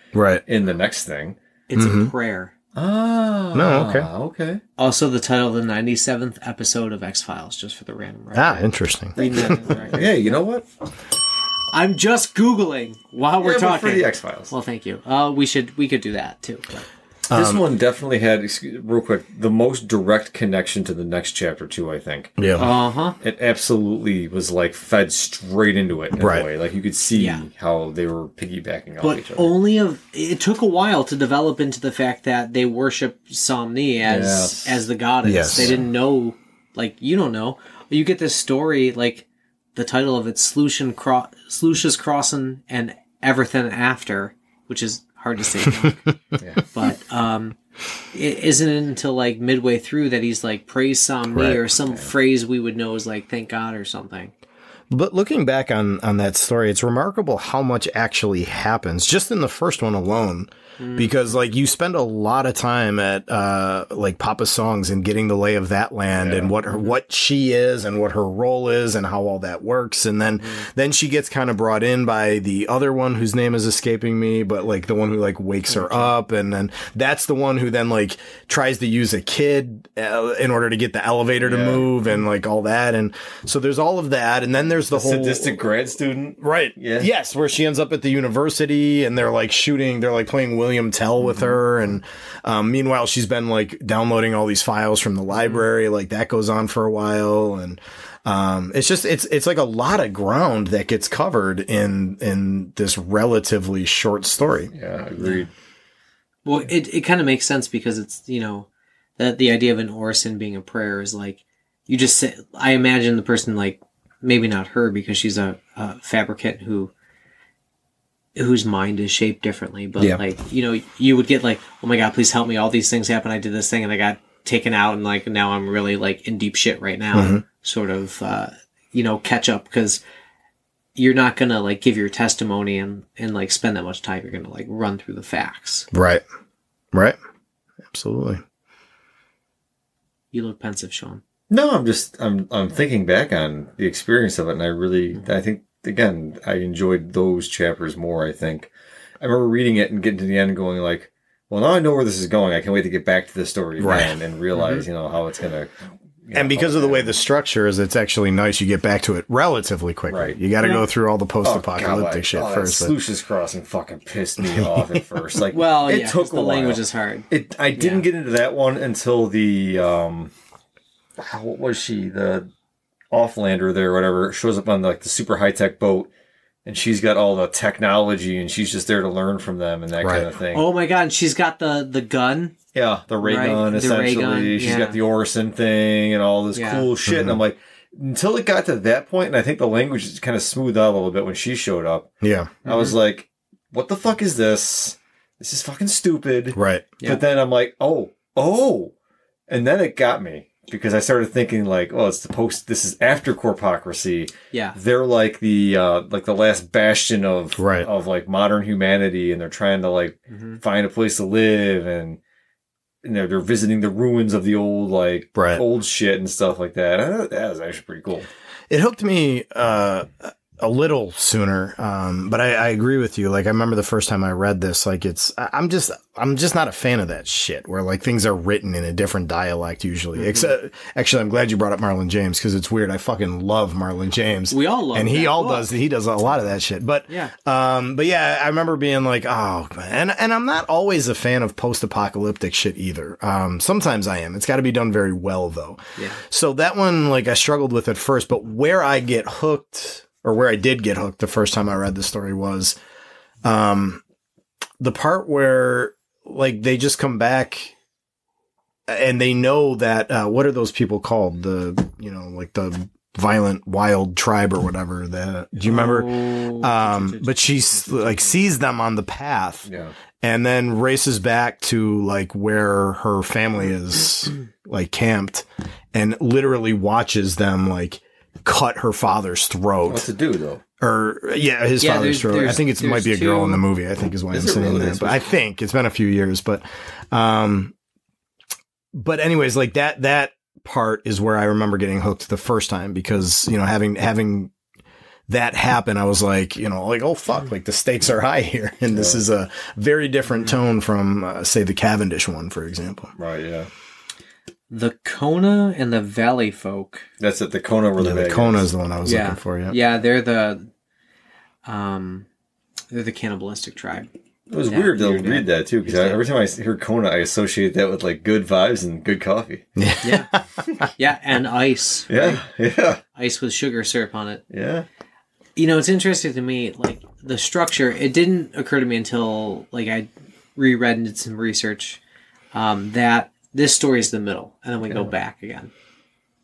Speaker 2: in the next thing.
Speaker 1: It's a prayer.
Speaker 2: Oh.
Speaker 3: No,
Speaker 2: okay.
Speaker 1: Also the title of the 97th episode of X-Files, just for the random record.
Speaker 3: Interesting.
Speaker 2: Yeah, you know what?
Speaker 1: I'm just Googling while we're talking.
Speaker 2: For the X-Files.
Speaker 1: Well, thank you. We could do that too. But.
Speaker 2: This one definitely had, real quick, the most direct connection to the next chapter too, I think.
Speaker 3: Yeah.
Speaker 2: It absolutely was like fed straight into it in a way. Like you could see how they were piggybacking off each other.
Speaker 1: It took a while to develop into the fact that they worship Somni as the goddess.
Speaker 3: Yes.
Speaker 1: They didn't know, like, you don't know. You get this story, like, the title of it, Sluicious Crossin' and Everything After, which is hard to say. But it isn't until like midway through that he's like praise Somni or some phrase we would know is like thank God or something.
Speaker 3: But looking back on that story, it's remarkable how much actually happens just in the first one alone. Because like you spend a lot of time at like Papa Songs and getting the lay of that land and what she is and what her role is and how all that works, and then she gets kind of brought in by the other one whose name is escaping me, but like the one who like wakes her up, and then that's the one who then like tries to use a kid in order to get the elevator to move and like all that, and so there's all of that, and then there's the whole
Speaker 2: sadistic grad student,
Speaker 3: right? Yes, where she ends up at the university and they're like playing William Tell with her, and meanwhile she's been like downloading all these files from the library, like that goes on for a while, and it's like a lot of ground that gets covered in this relatively short story.
Speaker 2: Yeah, agreed.
Speaker 1: Well, it kind of makes sense because it's, you know, that the idea of an orison being a prayer is like, you just say, I imagine the person, like, maybe not her because she's a fabricant whose mind is shaped differently, but like, you know, you would get like, oh my God, please help me. All these things happen. I did this thing and I got taken out, and like, now I'm really like in deep shit right now, sort of, you know, catch up, because you're not going to like give your testimony and like spend that much time. You're going to like run through the facts.
Speaker 3: Right. Absolutely.
Speaker 1: You look pensive, Sean.
Speaker 2: No, I'm thinking back on the experience of it, and I think, again, I enjoyed those chapters more, I think. I remember reading it and getting to the end and going like, well, now I know where this is going. I can't wait to get back to the story again and realize, you know, how it's going to...
Speaker 3: And because of the way the structure is, it's actually nice. You get back to it relatively quickly.
Speaker 2: Right.
Speaker 3: You got to go through all the post-apocalyptic shit first.
Speaker 2: Sluicious Crossing fucking pissed me off at first. Like,
Speaker 1: well,
Speaker 2: it took a
Speaker 1: the
Speaker 2: while.
Speaker 1: language is hard.
Speaker 2: I didn't get into that one until the what was she? The Offlander there, or whatever, shows up on like the super high tech boat, and she's got all the technology, and she's just there to learn from them and that kind of thing.
Speaker 1: Oh my God! And she's got the gun.
Speaker 2: Yeah, the ray gun, essentially. The ray gun, she's got the Orison thing and all this cool shit. And I'm like, until it got to that point, and I think the language kind of smoothed out a little bit when she showed up.
Speaker 3: Yeah.
Speaker 2: I was like, what the fuck is this? This is fucking stupid.
Speaker 3: Right.
Speaker 2: But then I'm like, oh. And then it got me, because I started thinking like, oh, this is after Corpocracy.
Speaker 1: Yeah.
Speaker 2: They're like the last bastion of like modern humanity, and they're trying to like find a place to live, and they're visiting the ruins of the old old shit and stuff like that. That was actually pretty cool.
Speaker 3: It hooked me a little sooner, but I agree with you. Like, I remember the first time I read this, like, I'm just not a fan of that shit where like things are written in a different dialect usually. Except, actually, I'm glad you brought up Marlon James because it's weird. I fucking love Marlon James.
Speaker 1: We all love him.
Speaker 3: And he does a lot of that shit. But yeah, I remember being like, oh, man. And I'm not always a fan of post-apocalyptic shit either. Sometimes I am. It's got to be done very well though. Yeah. So that one, like, I struggled with at first, but where I get hooked, or where I did get hooked the first time I read the story was the part where like they just come back and they know that what are those people called? Like the violent wild tribe or whatever. Do you remember? But she's like sees them on the path. Yeah. And then races back to like where her family is like camped and literally watches them like cut her father's throat.
Speaker 2: What to do though?
Speaker 3: Or his father's throat. I think it might be a girl in the movie. I think is why I'm saying that. But I think it's been a few years. But anyways, like that part is where I remember getting hooked the first time because having that happen, I was like, like, oh fuck, like the stakes are high here, and this is a very different tone from say the Cavendish one, for example.
Speaker 2: Right. Yeah.
Speaker 1: The Kona and the Valley folk.
Speaker 2: That's it. The Kona were
Speaker 3: the Kona is the one I was looking for. Yeah.
Speaker 1: Yeah, they're the cannibalistic tribe.
Speaker 2: It was weird to read that too, because every time I hear Kona, I associate that with like good vibes and good coffee.
Speaker 1: Yeah. Yeah, and ice.
Speaker 2: Yeah. Right? Yeah.
Speaker 1: Ice with sugar syrup on it.
Speaker 2: Yeah.
Speaker 1: It's interesting to me, like the structure. It didn't occur to me until like I reread and did some research that this story is the middle, and then we go back again.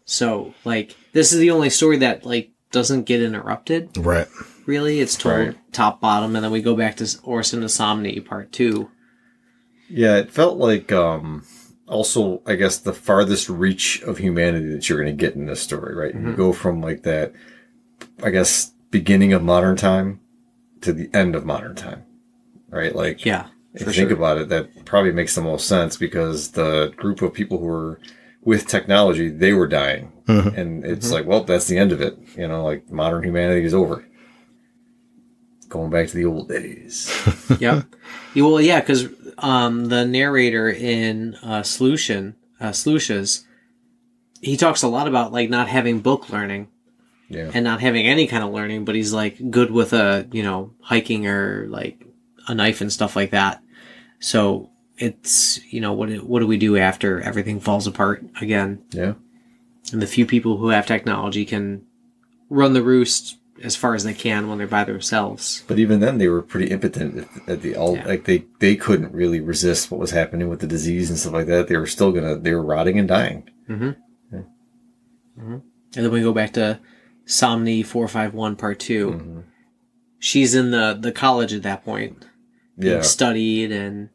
Speaker 1: So, like, this is the only story that, like, doesn't get interrupted.
Speaker 3: Right.
Speaker 1: Really, it's told top, bottom, and then we go back to Orson to Somni, part 2.
Speaker 2: Yeah, it felt like, also, I guess, the farthest reach of humanity that you're going to get in this story, right? Mm-hmm. You go from, like, that, I guess, beginning of modern time to the end of modern time, right? Like, yeah. If you think about it, that probably makes the most sense because the group of people who were with technology, they were dying. Mm-hmm. And it's like, well, that's the end of it. Like modern humanity is over. Going back to the old days.
Speaker 1: Yep. Well, yeah, because the narrator in Sluicious, he talks a lot about like not having book learning. Yeah. And not having any kind of learning, but he's like good with hiking or like a knife and stuff like that. So it's, what do we do after everything falls apart again? Yeah. And the few people who have technology can run the roost as far as they can when they're by themselves.
Speaker 2: But even then, they were pretty impotent at the like they couldn't really resist what was happening with the disease and stuff like that. They were still they were rotting and dying. Mm-hmm. Yeah.
Speaker 1: Mm-hmm. And then we go back to Somni 451 part 2. Mm-hmm. She's in the college at that point. Being studied and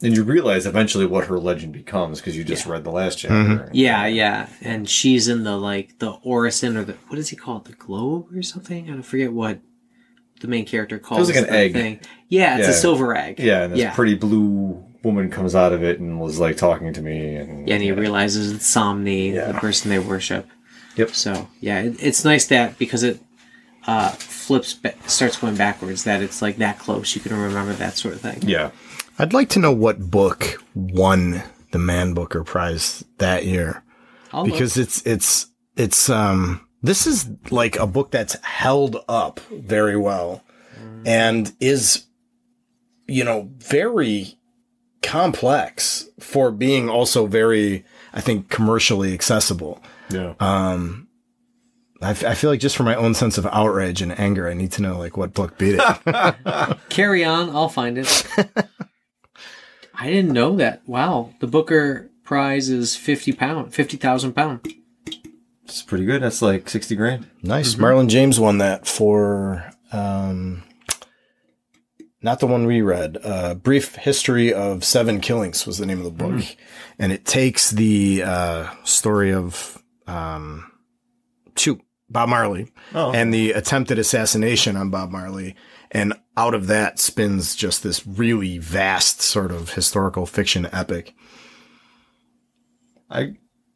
Speaker 2: you realize eventually what her legend becomes because you just read the last chapter.
Speaker 3: Mm-hmm.
Speaker 1: Yeah, and she's in the Orison or what does he call it, the globe or something? I forget what the main character calls it.
Speaker 2: It was like an egg.
Speaker 1: Thing. Yeah, it's a silver egg.
Speaker 2: Yeah, and this pretty blue woman comes out of it and was like talking to me, and
Speaker 1: he realizes it's Somni, the person they worship.
Speaker 2: Yep.
Speaker 1: So it's nice that because it starts going backwards, that it's like that close. You can remember that sort of thing.
Speaker 2: Yeah.
Speaker 3: I'd like to know what book won the Man Booker Prize that year. Because it's this is like a book that's held up very well and is, very complex for being also very, I think, commercially accessible.
Speaker 2: Yeah.
Speaker 3: I feel like just for my own sense of outrage and anger, I need to know like what book beat it.
Speaker 1: Carry on. I'll find it. I didn't know that. Wow. The Booker Prize is £50,000.
Speaker 2: It's pretty good. That's like 60 grand.
Speaker 3: Nice. Mm-hmm. Marlon James won that for, not the one we read. Brief History of Seven Killings was the name of the book. Mm. And it takes the story of Bob Marley and the attempted assassination on Bob Marley. And out of that spins just this really vast sort of historical fiction epic.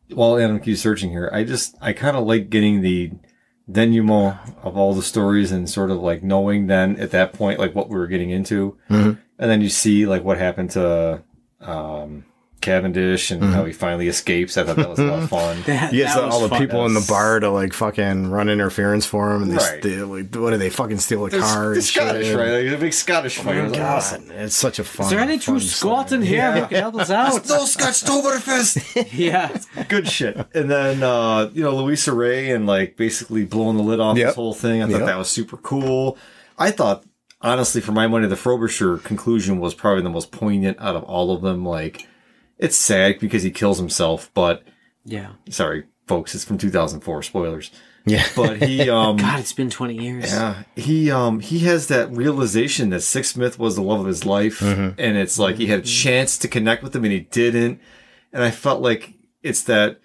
Speaker 2: While Adam keeps searching here, I kind of like getting the denouement of all the stories and sort of like knowing then at that point like what we were getting into, and then you see like what happened to Cavendish and how he finally escapes. I thought that was a lot of fun.
Speaker 3: All the people in the bar to like fucking run interference for him, and they steal, like, what do they fucking steal a car?
Speaker 2: The Scottish, right? Like a big Scottish fight.
Speaker 3: It's such a fun.
Speaker 1: Is there any true Scots in here who can help us out?
Speaker 2: No Scotch Toberfest.
Speaker 1: Yeah,
Speaker 2: good shit. And then Louisa Ray and like basically blowing the lid off this whole thing. I thought that was super cool. I thought, honestly, for my money, the Frobisher conclusion was probably the most poignant out of all of them. Like, it's sad because he kills himself, but sorry, folks, it's from 2004. Spoilers.
Speaker 3: Yeah,
Speaker 2: but he
Speaker 1: God, it's been 20 years.
Speaker 2: Yeah, he has that realization that Six Smith was the love of his life, and it's like he had a chance to connect with him and he didn't. And I felt like it's that,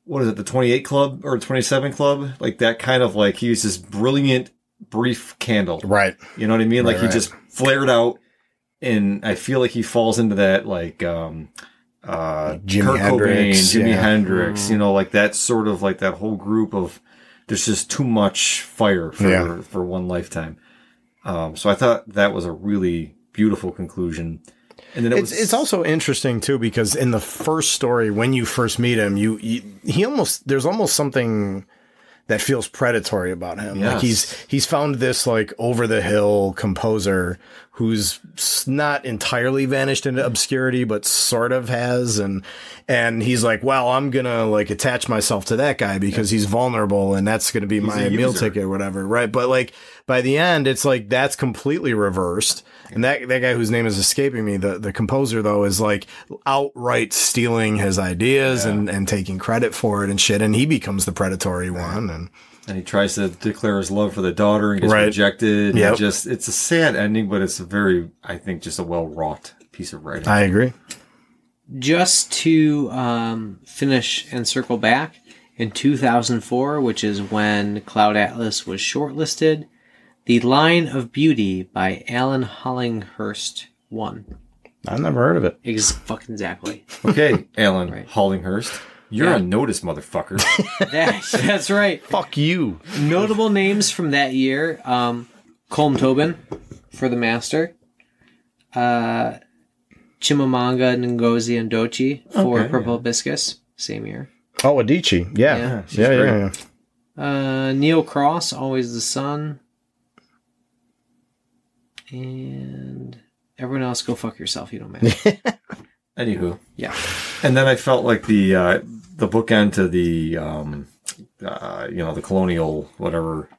Speaker 2: what is it, the 28 Club or 27 Club? Like that kind of like he was this brilliant brief candle,
Speaker 3: right?
Speaker 2: You know what I mean? Like he just flared out, and I feel like he falls into that like
Speaker 3: Jimi Hendrix,
Speaker 2: Hendrix, you know, like that sort of like that whole group of, there's just too much fire for one lifetime. So I thought that was a really beautiful conclusion. And then
Speaker 3: it's also interesting too, because in the first story, when you first meet him, there's almost something that feels predatory about him. Yes. Like he's found this like over the hill composer who's not entirely vanished into obscurity, but sort of has. And he's like, well, I'm going to like attach myself to that guy because he's vulnerable and that's going to be my meal ticket or whatever. Right. But like by the end, it's like, that's completely reversed. And that guy whose name is escaping me, the composer though, is like outright stealing his ideas and taking credit for it and shit. And he becomes the predatory one. And
Speaker 2: he tries to declare his love for the daughter and gets rejected. Yep. It's a sad ending, but it's a very, I think, just a well-wrought piece of writing.
Speaker 3: I agree.
Speaker 1: Just to finish and circle back, in 2004, which is when Cloud Atlas was shortlisted, The Line of Beauty by Alan Hollinghurst won.
Speaker 3: I've never heard of it.
Speaker 1: Exactly.
Speaker 2: Okay, Alan Hollinghurst. You're on notice, motherfucker.
Speaker 1: That's right.
Speaker 3: Fuck you.
Speaker 1: Notable names from that year. Colm Tobin for The Master. Chimamanda Ngozi Adichie for Purple Hibiscus. Same year.
Speaker 3: Oh, Adichie. Yeah.
Speaker 1: Neil Cross, Always the Sun. And everyone else, go fuck yourself. You don't matter.
Speaker 2: Anywho.
Speaker 1: Yeah.
Speaker 2: And then I felt like the bookend to the the colonial whatever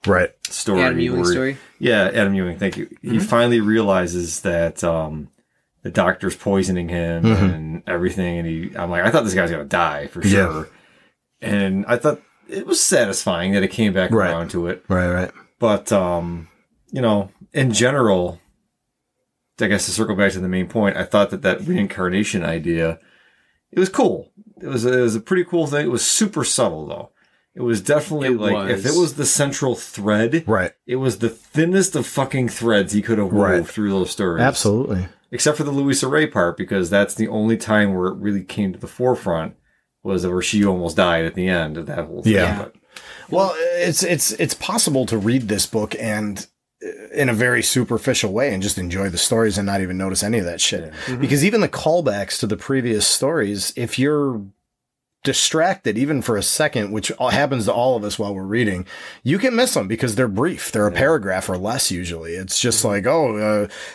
Speaker 2: story.
Speaker 1: Adam Ewing story.
Speaker 2: Yeah, Adam Ewing. Thank you. He finally realizes that the doctor's poisoning him and everything, and I'm like, I thought this guy's gonna die for sure. And I thought it was satisfying that it came back around to it.
Speaker 3: Right.
Speaker 2: But in general, I guess to circle back to the main point, I thought that reincarnation idea, it was cool. It was a pretty cool thing. It was super subtle though. It was definitely if it was the central thread, it was the thinnest of fucking threads he could have wove through those stories.
Speaker 3: Absolutely.
Speaker 2: Except for the Louisa Ray part, because that's the only time where it really came to the forefront, was where she almost died at the end of that whole thing.
Speaker 3: Yeah. But, well, it's possible to read this book and in a very superficial way and just enjoy the stories and not even notice any of that shit. Because even the callbacks to the previous stories, if you're distracted even for a second, which happens to all of us while we're reading, you can miss them because they're brief. They're a paragraph or less usually. It's just like,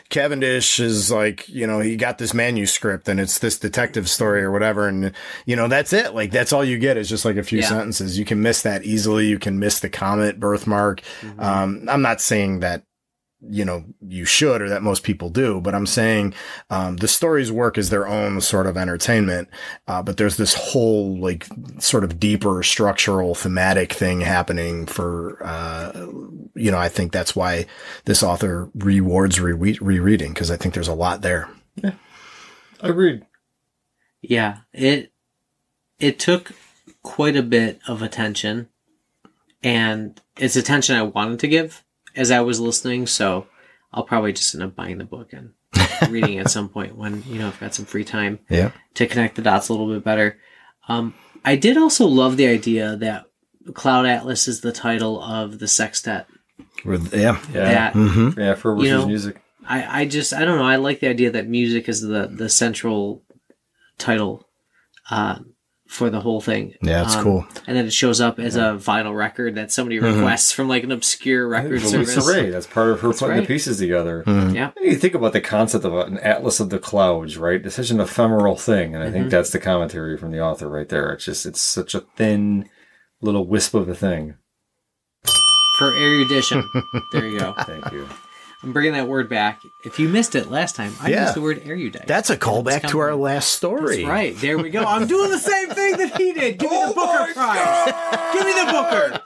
Speaker 3: Cavendish is like, he got this manuscript and it's this detective story or whatever. And, that's it. Like, that's all you get is just like a few sentences. You can miss that easily. You can miss the comet birthmark. I'm not saying that, you should or that most people do, but I'm saying the stories work as their own sort of entertainment. But there's this whole like sort of deeper structural thematic thing happening for, I think that's why this author rewards rereading, because I think there's a lot there.
Speaker 2: Yeah, agreed.
Speaker 1: Yeah, it took quite a bit of attention, and it's attention I wanted to give as I was listening, so I'll probably just end up buying the book and reading it at some point when, I've got some free time to connect the dots a little bit better. I did also love the idea that Cloud Atlas is the title of the sextet.
Speaker 3: Yeah.
Speaker 1: That,
Speaker 2: Yeah, for versus music.
Speaker 1: I don't know. I like the idea that music is the central title for the whole thing.
Speaker 3: Yeah, it's cool.
Speaker 1: And then it shows up as a vinyl record that somebody requests from like an obscure record service.
Speaker 2: Lisa Ray, that's part of her putting the pieces together.
Speaker 1: Yeah.
Speaker 2: And you think about the concept of an atlas of the clouds, right? It's such an ephemeral thing, and I think that's the commentary from the author right there. It's such a thin little wisp of a thing.
Speaker 1: For erudition. There you go.
Speaker 2: Thank you.
Speaker 1: I'm bringing that word back. If you missed it last time, I used the word erudite.
Speaker 3: That's a callback to our last story.
Speaker 1: That's right. There we go. I'm doing the same thing that he did. Give me the Booker prize. Give me the Booker.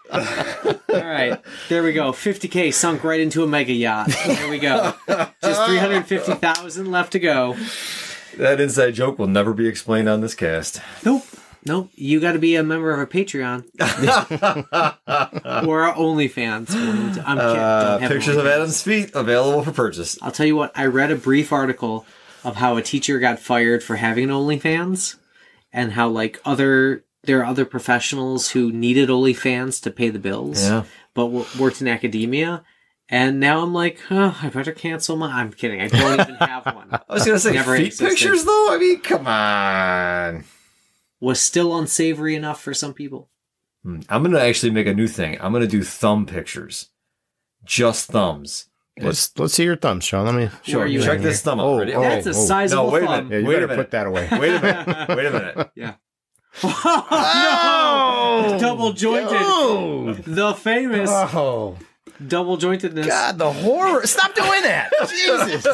Speaker 1: All right. There we go. 50K sunk right into a mega yacht. There we go. Just 350,000 left to go.
Speaker 2: That inside joke will never be explained on this cast.
Speaker 1: Nope. You got to be a member of our Patreon or our OnlyFans. I'm kidding. Don't have
Speaker 2: Pictures of Adam's feet available for purchase.
Speaker 1: I'll tell you what. I read a brief article of how a teacher got fired for having an OnlyFans, and how like there are other professionals who needed OnlyFans to pay the bills, but worked in academia. And now I'm like, I better cancel my... I'm kidding. I don't even have one.
Speaker 2: I was going to say,
Speaker 1: Never
Speaker 2: feet
Speaker 1: existed.
Speaker 2: pictures, though? I mean, come on.
Speaker 1: Was still unsavory enough for some people.
Speaker 2: I'm going to actually make a new thing. I'm going to do thumb pictures. Just thumbs.
Speaker 3: Let's see your thumb, Sean. Let me show you.
Speaker 2: Check this thumb out. Ready?
Speaker 1: That's a sizable
Speaker 2: wait a
Speaker 1: thumb.
Speaker 2: minute.
Speaker 3: Yeah, you better put that away.
Speaker 2: Wait a minute.
Speaker 1: Yeah. Oh, no! Double jointed.
Speaker 3: Dude.
Speaker 1: The famous double jointedness.
Speaker 3: God, the horror. Stop doing that. Jesus.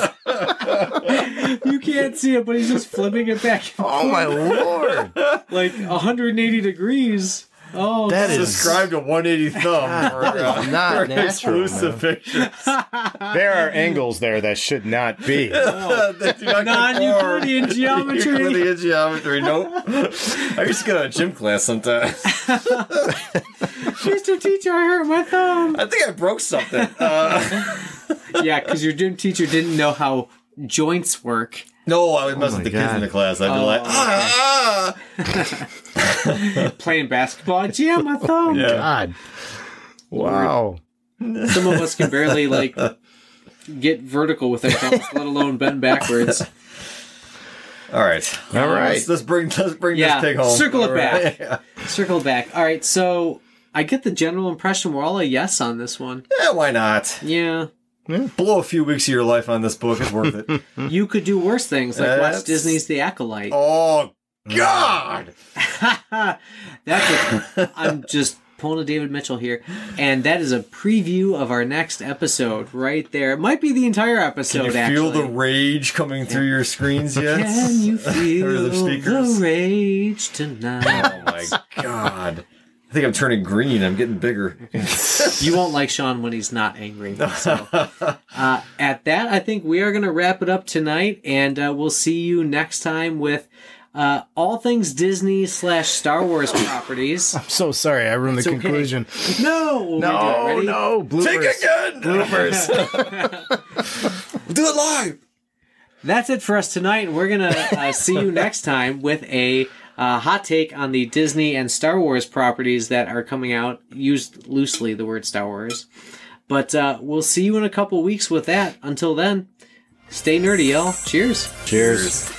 Speaker 1: You can't see it, but he's just flipping it back.
Speaker 3: Oh, my Lord.
Speaker 1: Like 180 degrees. Oh,
Speaker 3: that is
Speaker 2: subscribe to 180 thumb for
Speaker 3: not natural,
Speaker 2: exclusive pictures.
Speaker 3: There are angles there that should not be.
Speaker 1: Non-Euclidean geometry.
Speaker 2: Euclidean geometry. Nope. I used to go to a gym class sometimes.
Speaker 1: Mr. Teacher, I hurt my thumb.
Speaker 2: I think I broke something.
Speaker 1: Yeah, because your gym teacher didn't know how joints work.
Speaker 2: No, I would mess with the kids in the class. I'd be like,
Speaker 1: Playing basketball. Gee, my thumb.
Speaker 2: Yeah.
Speaker 3: God. Wow.
Speaker 1: Some of us can barely like get vertical with our thumbs, let alone bend backwards.
Speaker 2: All right. Let's bring this pig home.
Speaker 1: Circle it back. Yeah. Circle it back. All right. So I get the general impression we're all a yes on this one.
Speaker 2: Yeah, why not?
Speaker 1: Yeah.
Speaker 2: Blow a few weeks of your life on this book. It's worth it.
Speaker 1: You could do worse things, like watch Disney's The Acolyte.
Speaker 2: Oh, God!
Speaker 1: I'm just pulling a David Mitchell here, and that is a preview of our next episode right there. It might be the entire episode,
Speaker 2: Can you feel the rage coming through your screens yet?
Speaker 1: Can you feel the rage tonight?
Speaker 2: Oh, my God. I think I'm turning green. I'm getting bigger.
Speaker 1: You won't like Sean when he's not angry. So, at that, I think we are going to wrap it up tonight, and we'll see you next time with all things Disney / Star Wars properties.
Speaker 3: I'm so sorry. I ruined the conclusion.
Speaker 1: No!
Speaker 3: No. Bloopers.
Speaker 2: Take again!
Speaker 3: Bloopers.
Speaker 2: We'll do it live!
Speaker 1: That's it for us tonight, and we're going to see you next time with a hot take on the Disney and Star Wars properties that are coming out. Used loosely, the word Star Wars. But we'll see you in a couple weeks with that. Until then, stay nerdy, y'all. Cheers.
Speaker 3: Cheers.